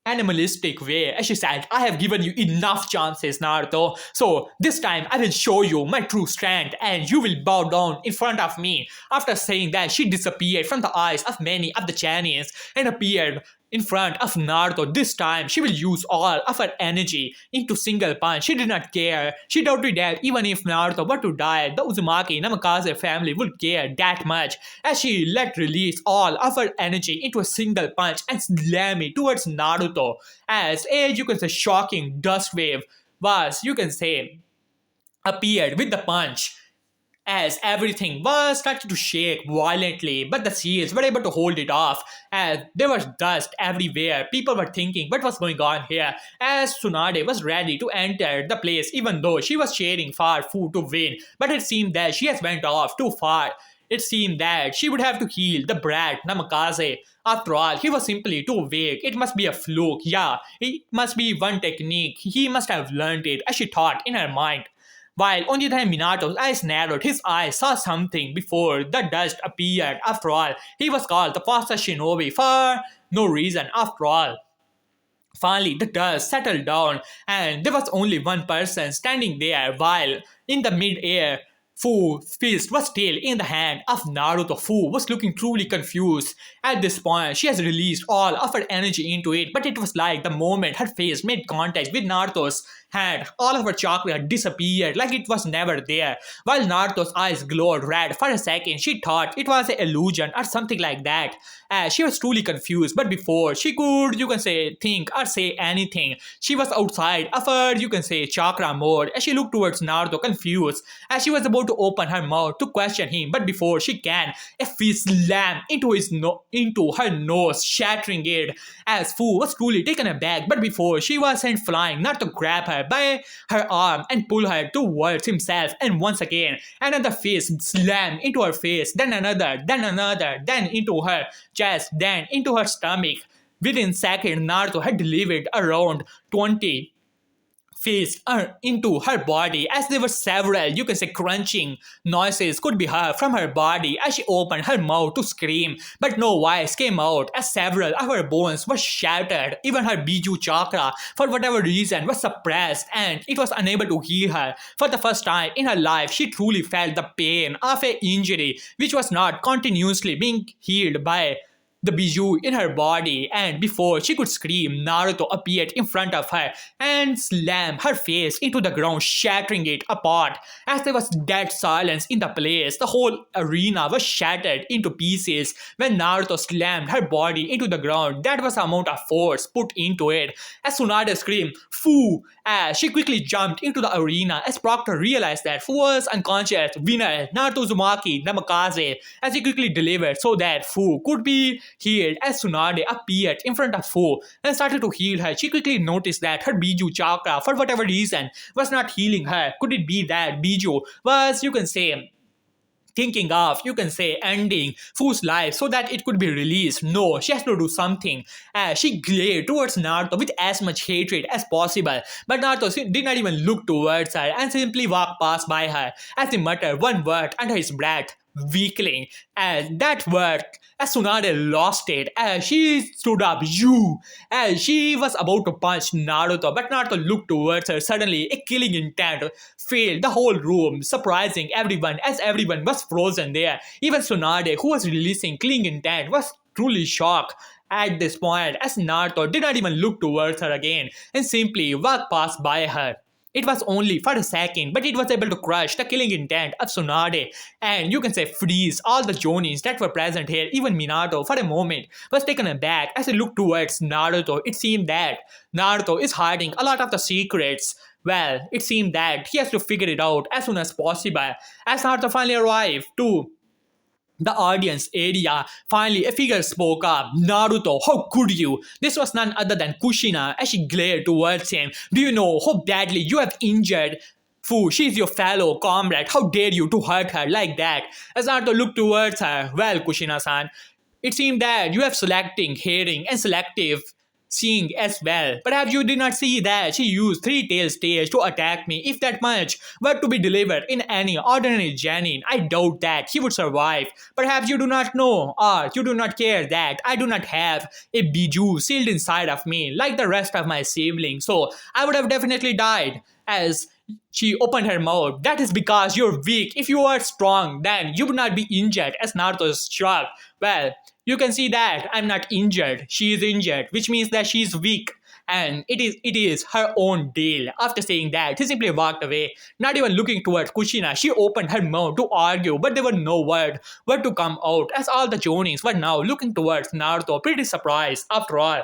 animalistic way, as she said, I have given you enough chances, Naruto. So this time I will show you my true strength and you will bow down in front of me. After saying that, she disappeared from the eyes of many of the Chinese and appeared in front of Naruto. This time, she will use all of her energy into single punch. She did not care. She doubted that even if Naruto were to die, the Uzumaki Namikaze family would care that much, as she let release all of her energy into a single punch and slam it towards Naruto. As a, you can say, shocking dust wave was, you can say, appeared with the punch, as everything was starting to shake violently, but the seals were able to hold it off, as there was dust everywhere. People were thinking what was going on here, as Tsunade was ready to enter the place even though she was cheering for Fu to win, but it seemed that she has went off too far. It seemed that she would have to heal the brat Namikaze. After all, he was simply too weak. It must be a fluke. Yeah, it must be one technique. He must have learned it, as she thought in her mind. While on the other hand, Minato's eyes narrowed, his eyes saw something before the dust appeared. After all, he was called the fastest shinobi for no reason. After all, finally, the dust settled down, and there was only one person standing there, while in the mid-air, Fu's fist was still in the hand of Naruto. Fu was looking truly confused. At this point, she has released all of her energy into it, but it was like the moment her face made contact with Naruto's hand, all of her chakra disappeared like it was never there. While Naruto's eyes glowed red for a second, she thought it was an illusion or something like that. She was truly confused, but before she could, you can say, think or say anything, she was outside of her, you can say, chakra mode, as she looked towards Naruto confused, as she was about to open her mouth to question him, but before she can, a fist slammed into her nose, shattering it, as Fu was truly taken aback, but before she was sent flying, not to grab her by her arm and pull her towards himself, and once again, another fist slammed into her face, then another, then into her chest, then into her stomach. Within seconds, Naruto had delivered around 20 fists into her body, as there were several, you can say, crunching noises could be heard from her body as she opened her mouth to scream, but no voice came out, as several of her bones were shattered. Even her Biju chakra, for whatever reason, was suppressed and it was unable to heal her. For the first time in her life, she truly felt the pain of an injury which was not continuously being healed by the Biju in her body, and before she could scream, Naruto appeared in front of her and slammed her face into the ground, shattering it apart. As there was dead silence in the place, the whole arena was shattered into pieces when Naruto slammed her body into the ground. That was the amount of force put into it. As Tsunade screamed, "Fu!" as she quickly jumped into the arena, as Proctor realized that Fu was unconscious. Winner, Naruto Uzumaki Namikaze, as he quickly delivered so that Fu could be healed. As Tsunade appeared in front of Fu and started to heal her, she quickly noticed that her Biju chakra, for whatever reason, was not healing her. Could it be that Biju was, you can say, thinking of, you can say, ending Fu's life so that it could be released? No, she has to do something. As she glared towards Naruto with as much hatred as possible, but Naruto did not even look towards her and simply walked past by her as he muttered one word under his breath: "Weakling." And that word, as Tsunade lost it, as she stood up, "You!" as she was about to punch Naruto, but Naruto looked towards her. Suddenly, a killing intent filled the whole room, surprising everyone as everyone was frozen there. Even Tsunade, who was releasing killing intent, was truly shocked at this point, as Naruto did not even look towards her again and simply walked past by her. It was only for a second, but it was able to crush the killing intent of Tsunade and, you can say, freeze all the Jonins that were present here. Even Minato, for a moment, was taken aback as he looked towards Naruto. It seemed that Naruto is hiding a lot of the secrets. Well, it seemed that he has to figure it out as soon as possible. As Naruto finally arrived to the audience area. Finally, a figure spoke up. Naruto, how could you? This was none other than Kushina as she glared towards him. Do you know how badly you have injured Fu? She's your fellow comrade. How dare you to hurt her like that? As Naruto looked towards her, well, Kushina-san, it seemed that you have selecting hearing and selective seeing as well. Perhaps you did not see that she used three-tailed stage to attack me. If that much were to be delivered in any ordinary genin, I doubt that he would survive. Perhaps you do not know or you do not care that I do not have a bijou sealed inside of me like the rest of my siblings. So I would have definitely died. As she opened her mouth. That is because you're weak. If you are strong, then you would not be injured, as Naruto shrugged. Well, you can see that I'm not injured. She is injured, which means that she is weak. And it is her own deal. After saying that, he simply walked away, not even looking towards Kushina. She opened her mouth to argue, but there were no words were to come out, as all the Jonins were now looking towards Naruto, pretty surprised. After all,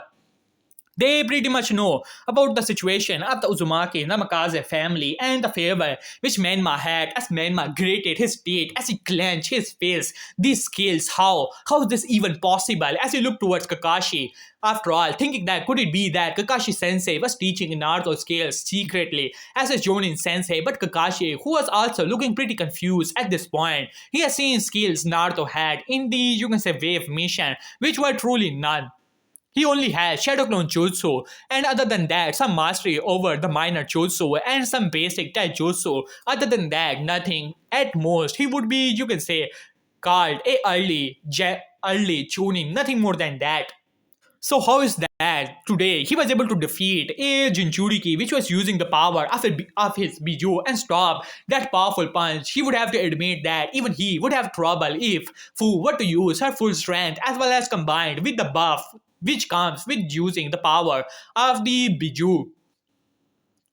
they pretty much know about the situation of the Uzumaki Namikaze family and the favor which Menma had, as Menma grated his teeth as he clenched his face. These skills, how is this even possible? As he looked towards Kakashi, after all, thinking that could it be that Kakashi sensei was teaching Naruto skills secretly as a Jonin sensei, but Kakashi, who was also looking pretty confused at this point, he has seen skills Naruto had in the, you can say, wave mission, which were truly none. He only has Shadow Clone Jutsu, and other than that, some mastery over the minor Jutsu and some basic Taijutsu. Other than that, nothing. At most, he would be, you can say, called a early tuning, nothing more than that. So how is that today he was able to defeat a Jinchuriki which was using the power of his Biju and stop that powerful punch? He would have to admit that even he would have trouble if Fu were to use her full strength as well as combined with the buff which comes with using the power of the Biju.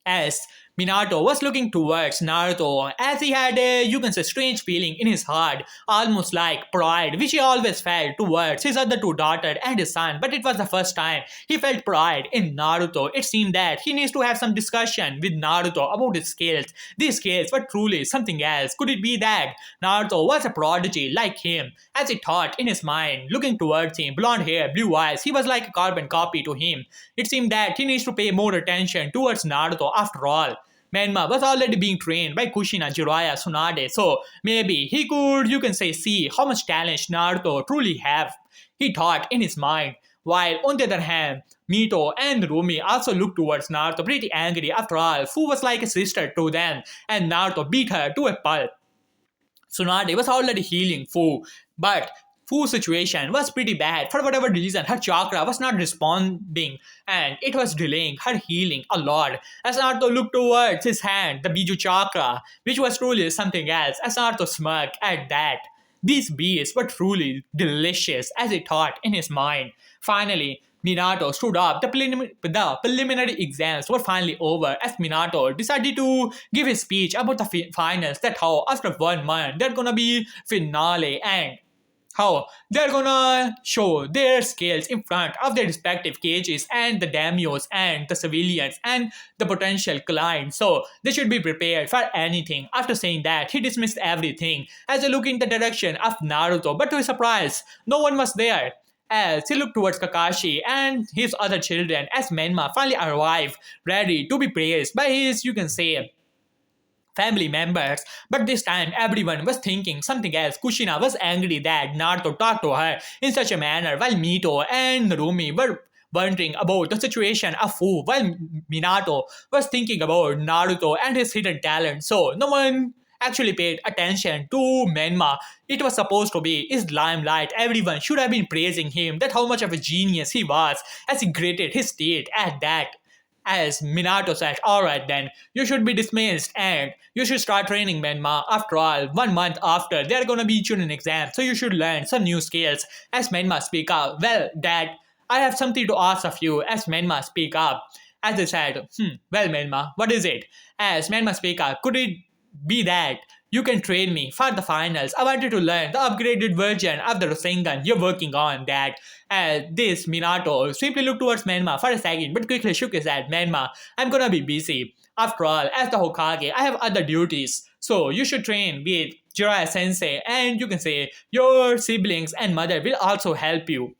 As Minato was looking towards Naruto as he had a, you can say, strange feeling in his heart, almost like pride, which he always felt towards his other two daughters and his son. But it was the first time he felt pride in Naruto. It seemed that he needs to have some discussion with Naruto about his skills. These skills were truly something else. Could it be that Naruto was a prodigy like him? As he thought in his mind, looking towards him, blonde hair, blue eyes, he was like a carbon copy to him. It seemed that he needs to pay more attention towards Naruto after all. Menma was already being trained by Kushina, Jiraiya, Tsunade, so maybe he could, you can say, see how much talent Naruto truly have. He thought in his mind. While on the other hand, Mito and Rumi also looked towards Naruto pretty angry. After all, Fu was like a sister to them, and Naruto beat her to a pulp. Tsunade was already healing Fu, but Fu's situation was pretty bad. For whatever reason, her chakra was not responding and it was delaying her healing a lot. As Naruto looked towards his hand, the Biju chakra, which was truly something else, as Naruto smirked at that. These beasts were truly delicious, as he thought in his mind. Finally, Minato stood up. The preliminary exams were finally over as Minato decided to give his speech about the finals. That how after 1 month they're gonna be finale and how they're gonna show their skills in front of their respective cages and the daimyos and the civilians and the potential clients. So they should be prepared for anything. After saying that, he dismissed everything as he looked in the direction of Naruto. But to his surprise, no one was there. As he looked towards Kakashi and his other children, as Menma finally arrived, ready to be praised by his, you can say, family members. But this time, everyone was thinking something else. Kushina was angry that Naruto talked to her in such a manner, while Mito and Rumi were wondering about the situation of Fu, while Minato was thinking about Naruto and his hidden talent. So no one actually paid attention to Menma. It was supposed to be his limelight. Everyone should have been praising him, that how much of a genius he was, as he grated his teeth at that. As Minato said, alright then, you should be dismissed and you should start training Menma. After all, 1 month after, they're gonna be Chunin exams, so you should learn some new skills. As Menma speak up, well, Dad, I have something to ask of you. As Menma speak up, as they said, well, Menma, what is it? As Menma speak up, could it be that you can train me for the finals? I wanted to learn the upgraded version of the Rasengan you're working on, that. This Minato simply looked towards Menma for a second but quickly shook his head. Menma, I'm gonna be busy. After all, as the Hokage, I have other duties. So you should train with Jiraiya sensei, and you can say your siblings and mother will also help you.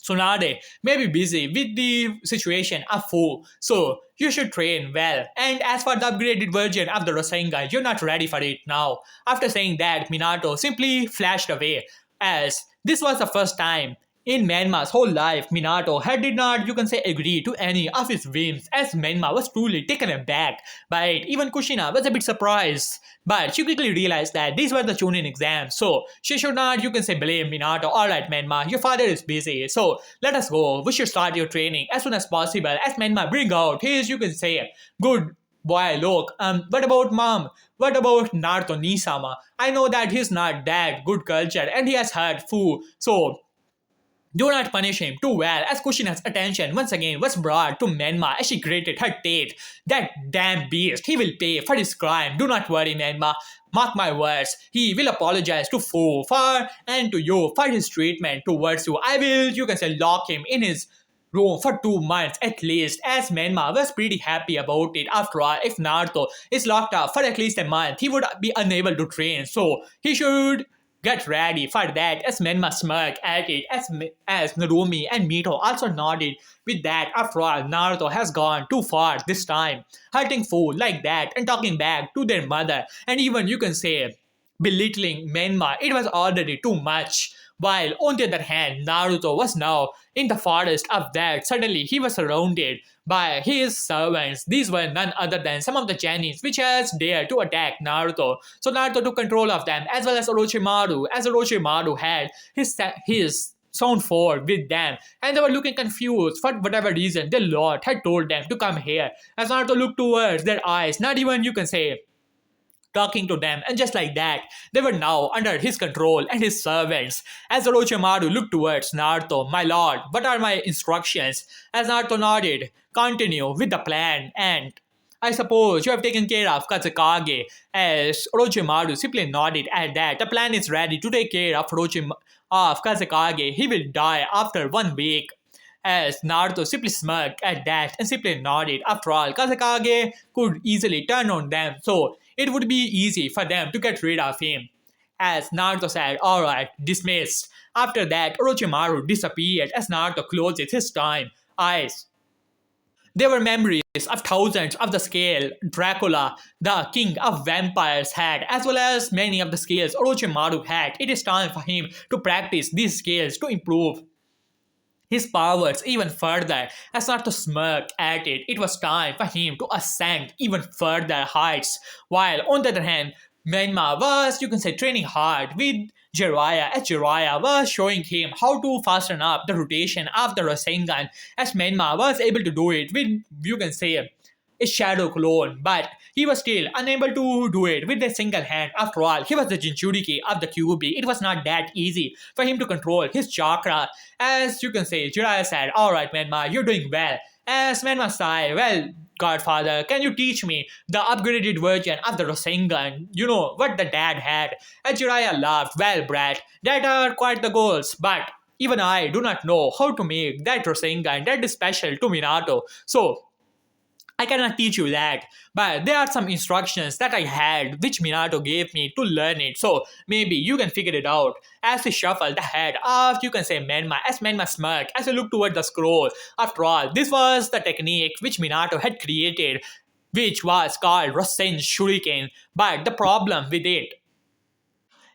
Tsunade may be busy with the situation of Fu, so you should train well. And as for the upgraded version of the Rasengan, you're not ready for it now. After saying that, Minato simply flashed away, as this was the first time in Menma's whole life Minato had did not, you can say, agree to any of his whims, as Menma was truly taken aback by it. Even Kushina was a bit surprised, but she quickly realized that these were the Chunin exams, so she should not, you can say, blame Minato. Alright, Menma, your father is busy, so let us go. We should start your training as soon as possible. As Menma bring out his, you can say, good boy look. What about mom? What about Naruto Nisama? I know that he's not that good culture and he has heard Fu, so do not punish him too well, as Kushina's attention once again was brought to Menma as she gritted her teeth. That damn beast, he will pay for his crime. Do not worry, Menma. Mark my words, he will apologize to Fu for and to you for his treatment towards you. I will, you can say, lock him in his room for 2 months at least, as Menma was pretty happy about it. After all, if Naruto is locked up for at least a month, he would be unable to train, so he should get ready for that, as Menma smirked at it, as Narumi and Mito also nodded with that. After all, Naruto has gone too far this time, hurting Fu like that and talking back to their mother, and even, you can say, belittling Menma. It was already too much. While on the other hand, Naruto was now in the forest of that. Suddenly, he was surrounded by his servants. These were none other than some of the Janins which has dared to attack Naruto. So Naruto took control of them, as well as Orochimaru, as Orochimaru had his sound forward with them, and they were looking confused for whatever reason. Their lord had told them to come here. As Naruto looked towards their eyes, not even, you can say, talking to them, and just like that, they were now under his control and his servants. As Orochimaru looked towards Naruto, my lord, what are my instructions? As Naruto nodded, continue with the plan, and I suppose you have taken care of Kazekage. As Orochimaru simply nodded at that, the plan is ready to take care of Kazekage. He will die after 1 week. As Naruto simply smirked at that and simply nodded. After all, Kazekage could easily turn on them, so it would be easy for them to get rid of him. As Naruto said, alright, dismissed. After that, Orochimaru disappeared as Naruto closes his time eyes. There were memories of thousands of the scale Dracula, the king of vampires, had, as well as many of the skills Orochimaru had. It is time for him to practice these skills to improve his powers even further. As not to smirk at it, it was time for him to ascend even further heights. While on the other hand, Menma was, you can say, training hard with Jiraiya, as Jiraiya was showing him how to fasten up the rotation of the Rasengan, as Menma was able to do it with, you can say, a shadow clone, but he was still unable to do it with a single hand. After all, he was the jinchuriki of the QB. It was not that easy for him to control his chakra. As you can say, Jiraiya said, alright Menma, you're doing well. As Menma sighed, well, Godfather, can you teach me the upgraded version of the Rasengan? You know, what the dad had. As Jiraiya laughed, well, Brad, that are quite the goals, but even I do not know how to make that Rasengan that is special to Minato. So, I cannot teach you that, but there are some instructions that I had which Minato gave me to learn it, so maybe you can figure it out. As he shuffled the head of, you can say, Menma, as Menma smirked as he looked toward the scroll. After all, this was the technique which Minato had created, which was called Rasen Shuriken, but the problem with it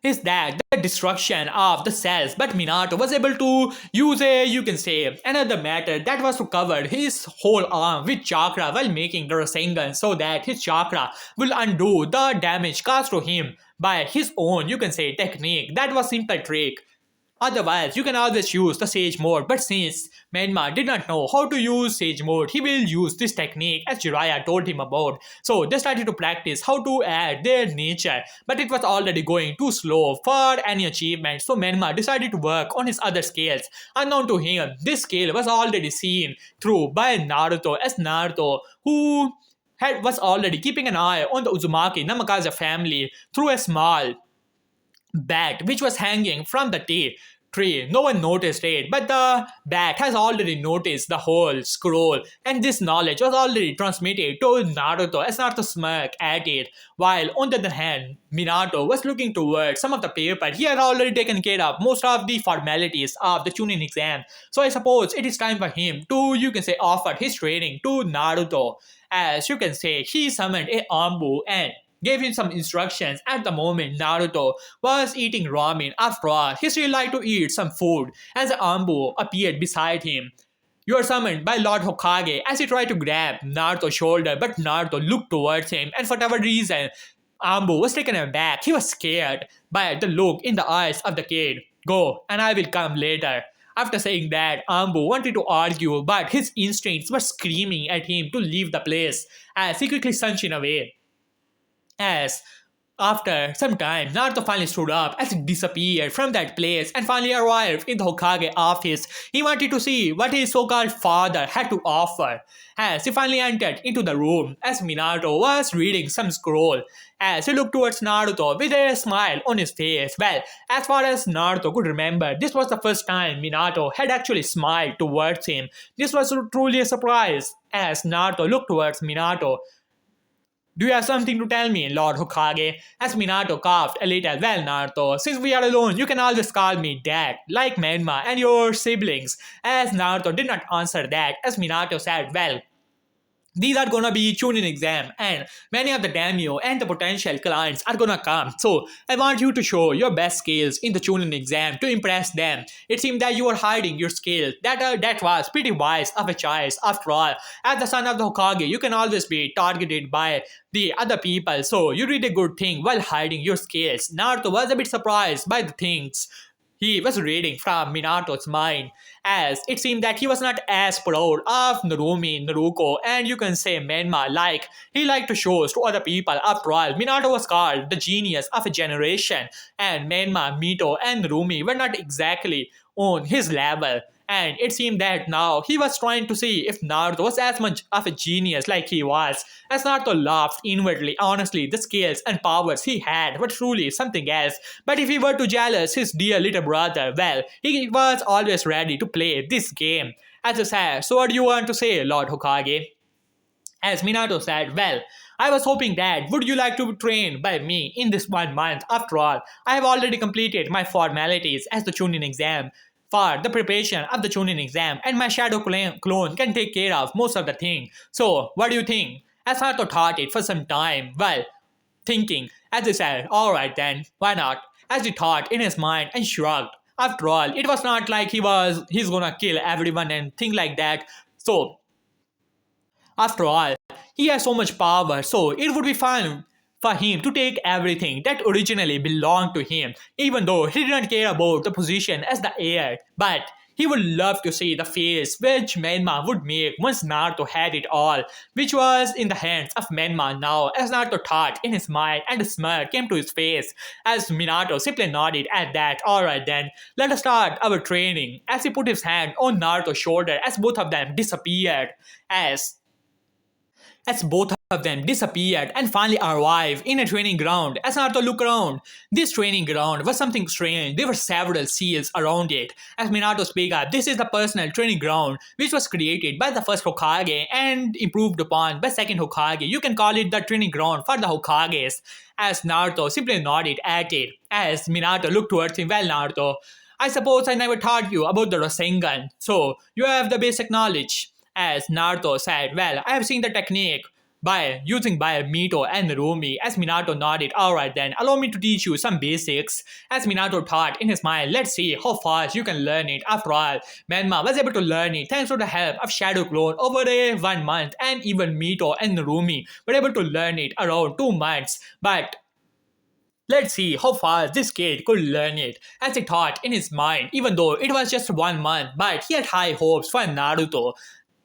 is that the destruction of the cells, but Minato was able to use a, you can say, another method that was to cover his whole arm with chakra while making the Rasengan, so that his chakra will undo the damage caused to him by his own, you can say, technique. That was simple trick. Otherwise, you can always use the Sage mode, but since Menma did not know how to use Sage mode, he will use this technique as Jiraiya told him about. So they started to practice how to add their nature, but it was already going too slow for any achievement, so Menma decided to work on his other skills. Unknown to him, this skill was already seen through by Naruto, as Naruto, who was already keeping an eye on the Uzumaki Namikaze family through a small bat which was hanging from the tree tree. No one noticed it, but the bat has already noticed the whole scroll, and this knowledge was already transmitted to Naruto as Naruto smirked at it. While on the other hand, Minato was looking towards some of the paper. He had already taken care of most of the formalities of the Chunin exam, so I suppose it is time for him to, you can say, offer his training to Naruto. As you can say, he summoned a Ambu and gave him some instructions. At the moment, Naruto was eating ramen. After all, he still liked to eat some food as Ambu appeared beside him. You are summoned by Lord Hokage as he tried to grab Naruto's shoulder, but Naruto looked towards him, and for whatever reason, Ambu was taken aback. He was scared by the look in the eyes of the kid. Go, and I will come later. After saying that, Ambu wanted to argue, but his instincts were screaming at him to leave the place as he quickly shunshin away. As after some time, Naruto finally stood up as he disappeared from that place and finally arrived in the Hokage office. He wanted to see what his so-called father had to offer. As he finally entered into the room, as Minato was reading some scroll, as he looked towards Naruto with a smile on his face. Well, as far as Naruto could remember, this was the first time Minato had actually smiled towards him. This was truly a surprise. As Naruto looked towards Minato, do you have something to tell me, Lord Hokage? As Minato coughed a little. Well, Naruto, since we are alone, you can always call me Dad, like Menma and your siblings. As Naruto did not answer that, as Minato said, well, these are gonna be Chunin exam, and many of the daimyo and the potential clients are gonna come. So I want you to show your best skills in the Chunin exam to impress them. It seemed that you were hiding your skill. That was pretty wise of a choice. After all, as the son of the Hokage, you can always be targeted by the other people. So you did a good thing while hiding your skills. Naruto was a bit surprised by the things he was reading from Minato's mind, as it seemed that he was not as proud of Narumi, Naruko, and you can say Menma like he liked to show to other people. After all, Minato was called the genius of a generation, and Menma, Mito, and Narumi were not exactly on his level. And it seemed that now he was trying to see if Naruto was as much of a genius like he was. As Naruto laughed inwardly, honestly, the skills and powers he had were truly something else. But if he were to jealous his dear little brother, well, he was always ready to play this game. As I said, so what do you want to say, Lord Hokage? As Minato said, well, I was hoping that would you like to be trained by me in this 1 month? After all, I have already completed my formalities as the Chunin exam for the preparation of the Chunin exam, and my shadow clone can take care of most of the thing. So, what do you think? As Naruto thought it for some time, well, thinking, as he said, alright then, why not? As he thought in his mind and shrugged. After all, it was not like he's gonna kill everyone and thing like that. So, after all, he has so much power, so it would be fun for him to take everything that originally belonged to him, even though he didn't care about the position as the heir. But he would love to see the face which Menma would make once Naruto had it all, which was in the hands of Menma now, as Naruto thought in his mind, and a smirk came to his face as Minato simply nodded at that. Alright then, let us start our training, as he put his hand on Naruto's shoulder as both of them disappeared. As both of them disappeared and finally arrived in a training ground. As Naruto looked around, this training ground was something strange. There were several seals around it. As Minato spoke up, this is the personal training ground which was created by the first Hokage and improved upon by second Hokage. You can call it the training ground for the Hokages. As Naruto simply nodded at it. As Minato looked towards him, well, Naruto, I suppose I never taught you about the Rasengan, so you have the basic knowledge. As Naruto said, well, I have seen the technique by Mito and Narumi. As Minato nodded, alright then, allow me to teach you some basics. As Minato thought in his mind, let's see how fast you can learn it. After all, Menma was able to learn it thanks to the help of Shadow Clone over a 1 month, and even Mito and Narumi were able to learn it around 2 months. But let's see how fast this kid could learn it, as he thought in his mind, even though it was just 1 month, but he had high hopes for Naruto.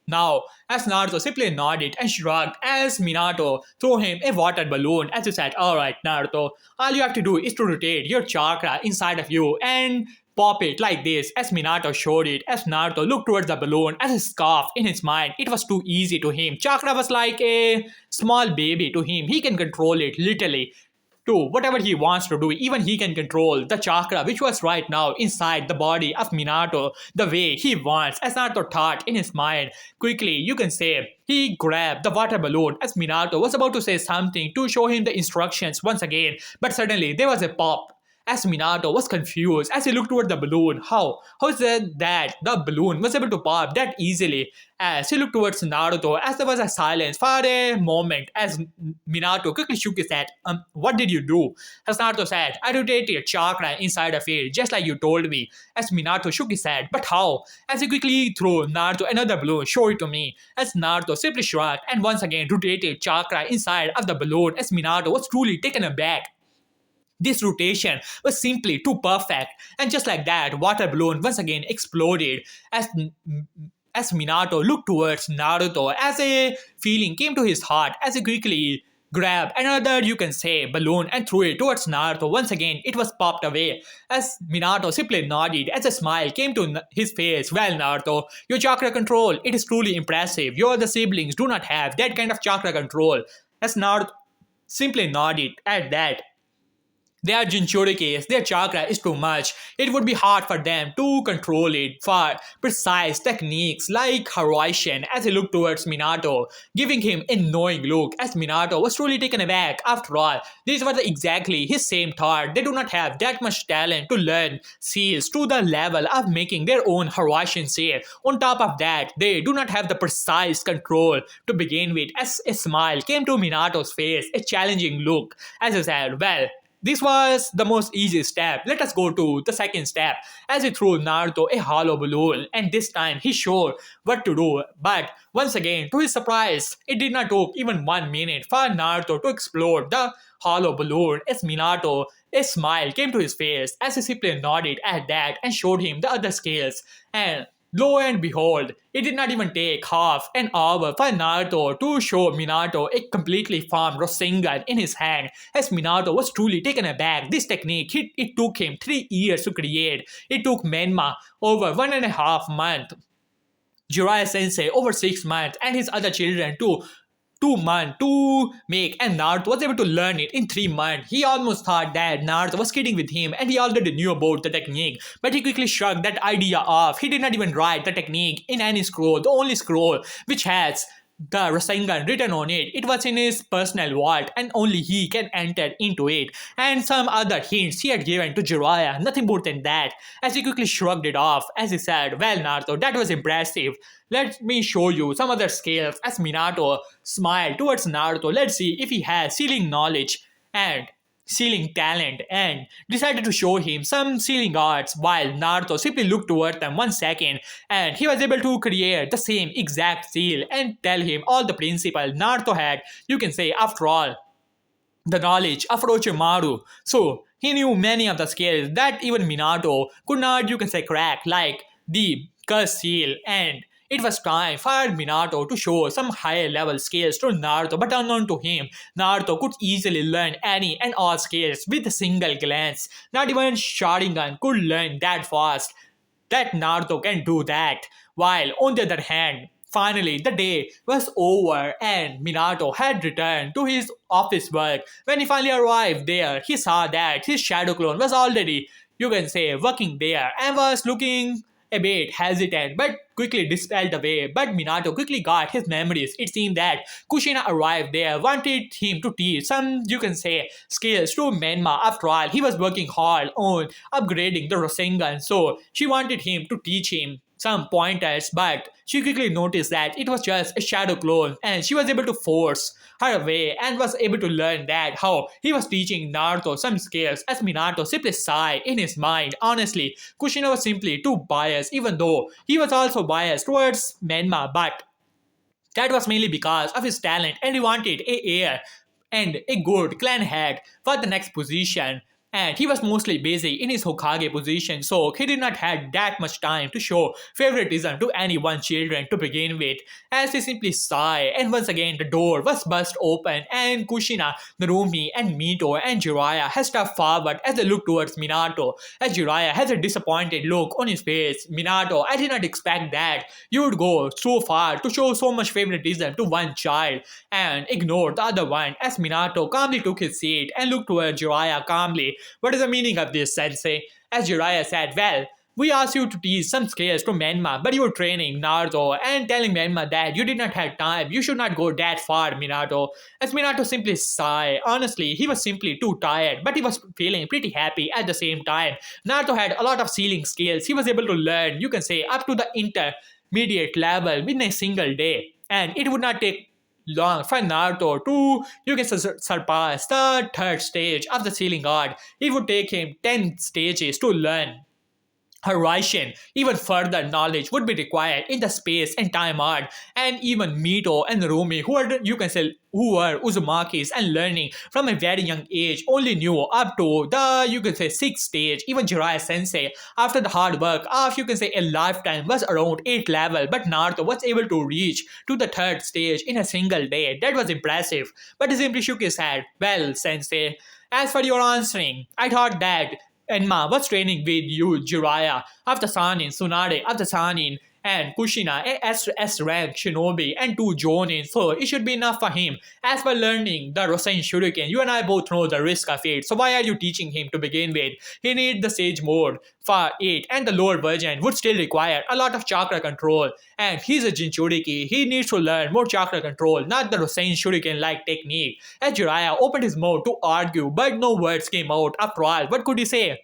Now, as Naruto simply nodded and shrugged as Minato threw him a water balloon, as he said, alright Naruto, all you have to do is to rotate your chakra inside of you and pop it like this. As Minato showed it, as Naruto looked towards the balloon as he scoffed in his mind, it was too easy to him. Chakra was like a small baby to him. He can control it literally. to whatever he wants to do. Even he can control the chakra which was right now inside the body of Minato the way he wants, as Naruto thought in his mind. Quickly, you can say, he grabbed the water balloon as Minato was about to say something to show him the instructions once again, but suddenly there was a pop. As Minato was confused as he looked toward the balloon, how is it that the balloon was able to pop that easily? As he looked towards Naruto, as there was a silence for a moment, as Minato quickly shook his head. What did you do? As Naruto said, I rotated chakra inside of it, just like you told me. As Minato shook his head, but how? As he quickly threw Naruto another balloon, show it to me. As Naruto simply shrugged and once again rotated chakra inside of the balloon, as Minato was truly taken aback. This rotation was simply too perfect, and just like that, water balloon once again exploded as Minato looked towards Naruto as a feeling came to his heart as he quickly grabbed another, you can say, balloon and threw it towards Naruto. Once again, it was popped away as Minato simply nodded as a smile came to his face. Well, Naruto, your chakra control, it is truly impressive. Your other siblings do not have that kind of chakra control. As Naruto simply nodded at that. Their jinchuriki, their chakra is too much. It would be hard for them to control it for precise techniques like Horochimaru as he looked towards Minato, giving him a knowing look as Minato was truly taken aback. After all, these were exactly his same thought. They do not have that much talent to learn seals to the level of making their own Horochimaru seal. On top of that, they do not have the precise control to begin with. As a smile came to Minato's face, a challenging look, as he said, well, this was the most easy step. Let us go to the second step. As he threw Naruto a hollow balloon, and this time he showed what to do. But once again, to his surprise, it did not take even 1 minute for Naruto to explode the hollow balloon. As Minato, a smile came to his face as he simply nodded at that and showed him the other scales. And lo and behold, it did not even take half an hour for Naruto to show Minato a completely formed Rasengan in his hand. As Minato was truly taken aback, this technique, it took him 3 years to create. It took Menma over 1.5 months, Jiraiya Sensei over 6 months, and his other children too 2 months to make, and Naruto was able to learn it in 3 months. He almost thought that Naruto was kidding with him and he already knew about the technique, but he quickly shrugged that idea off. He did not even write the technique in any scroll. The only scroll which has the Rasengan written on it, it was in his personal vault and only he can enter into it. And some other hints he had given to Jiraiya, nothing more than that. As he quickly shrugged it off, as he said, well Naruto, that was impressive. Let me show you some other skills. As Minato smiled towards Naruto, let's see if he has sealing knowledge and sealing talent, and decided to show him some sealing arts, while Naruto simply looked toward them 1 second and he was able to create the same exact seal and tell him all the principle Naruto had, you can say, after all, the knowledge of Orochimaru. So he knew many of the skills that even Minato could not, you can say, crack, like the curse seal. And it was time for Minato to show some higher level skills to Naruto, but unknown to him, Naruto could easily learn any and all skills with a single glance. Not even Sharingan could learn that fast that Naruto can do that. While on the other hand, finally the day was over and Minato had returned to his office work. When he finally arrived there, he saw that his shadow clone was already, you can say, working there and was looking a bit hesitant but quickly dispelled away. But Minato quickly got his memories. It seemed that Kushina arrived there, wanted him to teach some, you can say, skills to Menma. After all, he was working hard on upgrading the Rasengan, so she wanted him to teach him some pointers, but she quickly noticed that it was just a shadow clone and she was able to force her way and was able to learn that how he was teaching Naruto some skills. As Minato simply sighed in his mind, honestly, Kushina was simply too biased, even though he was also biased towards Menma, but that was mainly because of his talent and he wanted a heir and a good clan head for the next position. and he was mostly busy in his Hokage position, so he did not have that much time to show favoritism to any one children to begin with, as he simply sighed, and once again the door was burst open, and Kushina, Narumi, and Mito and Jiraiya had stepped forward as they looked towards Minato, as Jiraiya has a disappointed look on his face. Minato, I did not expect that you would go so far to show so much favoritism to one child and ignore the other one, as Minato calmly took his seat and looked towards Jiraiya calmly. What is the meaning of this, sensei? As Jiraiya said, well, we asked you to teach some skills to Menma, but you were training Naruto and telling Menma that you did not have time. You should not go that far, Minato. As Minato simply sighed. Honestly, he was simply too tired, but he was feeling pretty happy at the same time. Naruto had a lot of ceiling skills. He was able to learn, you can say, up to the intermediate level within a single day. And it would not take long for Naruto to, you can surpass the third stage of the ceiling guard. It would take him 10 stages to learn Horizon. Even further knowledge would be required in the space and time art, and even Mito and Rumi, who are you can say who were Uzumakis and learning from a very young age, only knew up to the you can say sixth stage. Even Jiraiya Sensei, after the hard work of you can say a lifetime, was around 8th level, but Naruto was able to reach to the third stage in a single day. That was impressive. But he simply shook his head. Well, Sensei, as for your answering, I thought that Enma was training with you, Jiraiya, of the Sannin, Tsunade of the Sannin, and Kushina, a S rank shinobi, and 2 Jonin, so it should be enough for him. As for learning the Rasen Shuriken, you and I both know the risk of it, so why are you teaching him to begin with? He needs the Sage mode for it, and the lower version would still require a lot of chakra control. And he's a jinchuriki, he needs to learn more chakra control, not the Rasen Shuriken like technique. As Jiraiya opened his mouth to argue, but no words came out. After all, what could he say?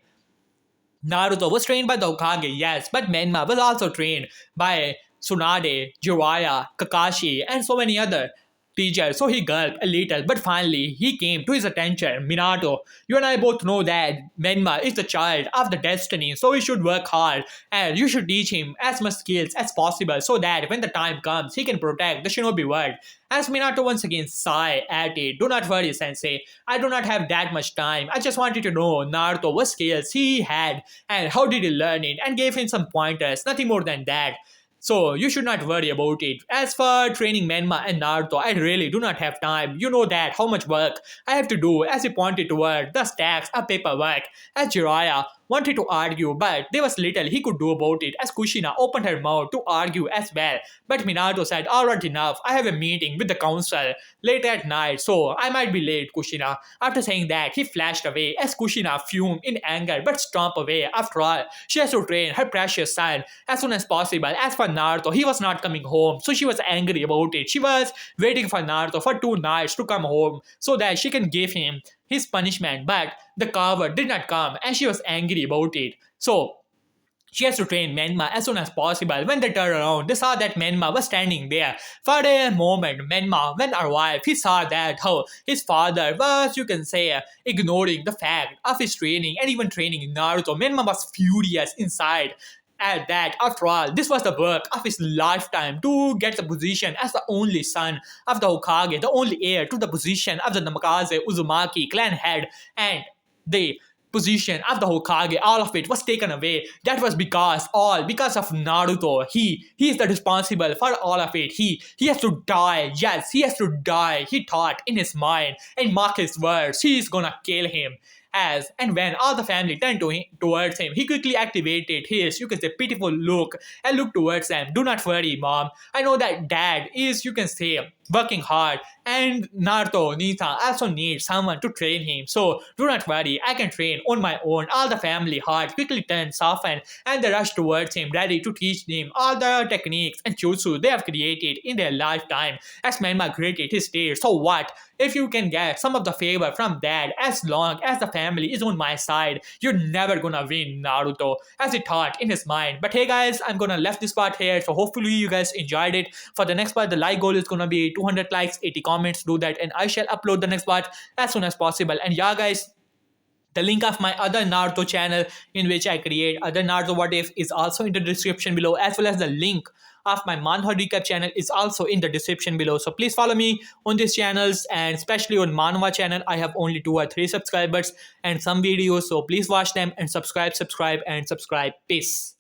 Naruto was trained by the Hokage, yes, but Menma was also trained by Tsunade, Jiraiya, Kakashi, and so many other teachers. So he gulped a little, but finally he came to his attention. Minato, you and I both know that Menma is the child of the destiny, so he should work hard, and you should teach him as much skills as possible so that when the time comes, he can protect the shinobi world. As Minato once again sighed at it, do not worry, Sensei. I do not have that much time. I just wanted to know Naruto what skills he had and how did he learn it, and gave him some pointers, nothing more than that. So you should not worry about it. As for training Menma and Naruto, I really do not have time. You know that how much work I have to do, as he pointed toward the stacks of paperwork. As Jiraiya wanted to argue, but there was little he could do about it, as Kushina opened her mouth to argue as well. But Minato said, alright, enough, I have a meeting with the council late at night, so I might be late, Kushina. After saying that, he flashed away as Kushina fumed in anger but stomped away. After all, she has to train her precious son as soon as possible. As for Naruto, he was not coming home, so she was angry about it. She was waiting for Naruto for 2 nights to come home so that she can give him his punishment, but the coward did not come and she was angry about it. So she has to train Menma as soon as possible. When they turned around, they saw that Menma was standing there. For a moment, Menma went arrived. He saw that how his father was, you can say, ignoring the fact of his training and even training Naruto. Menma was furious inside at that. After all, this was the work of his lifetime to get the position as the only son of the Hokage, the only heir to the position of the Namikaze Uzumaki clan head, and the position of the Hokage, all of it was taken away. That was all because of Naruto. He is the responsible for all of it. He has to die. Yes, he has to die. He thought in his mind, and mark his words, he is gonna kill him. As and when all the family turned towards him, he quickly activated his, you can say, pitiful look and looked towards them. Do not worry, mom. I know that dad is, you can say, working hard, and Naruto Nita also needs someone to train him. So do not worry, I can train on my own. All the family heart quickly turned softened, and they rushed towards him, ready to teach him all the techniques and jutsu they have created in their lifetime. As Menma gritted his teeth, so what? If you can get some of the favor from dad, as long as the family is on my side, you're never gonna win, Naruto, as he thought in his mind. But hey guys, I'm gonna left this part here, so hopefully you guys enjoyed it. For the next part, the like goal is gonna be 200 likes, 80 comments, do that, and I shall upload the next part as soon as possible. And yeah guys, the link of my other Naruto channel in which I create other Naruto what if is also in the description below, as well as the link of my manhwa recap channel is also in the description below. So please follow me on these channels, and especially on manhwa channel I have only 2 or 3 subscribers and some videos, so please watch them and subscribe. Peace.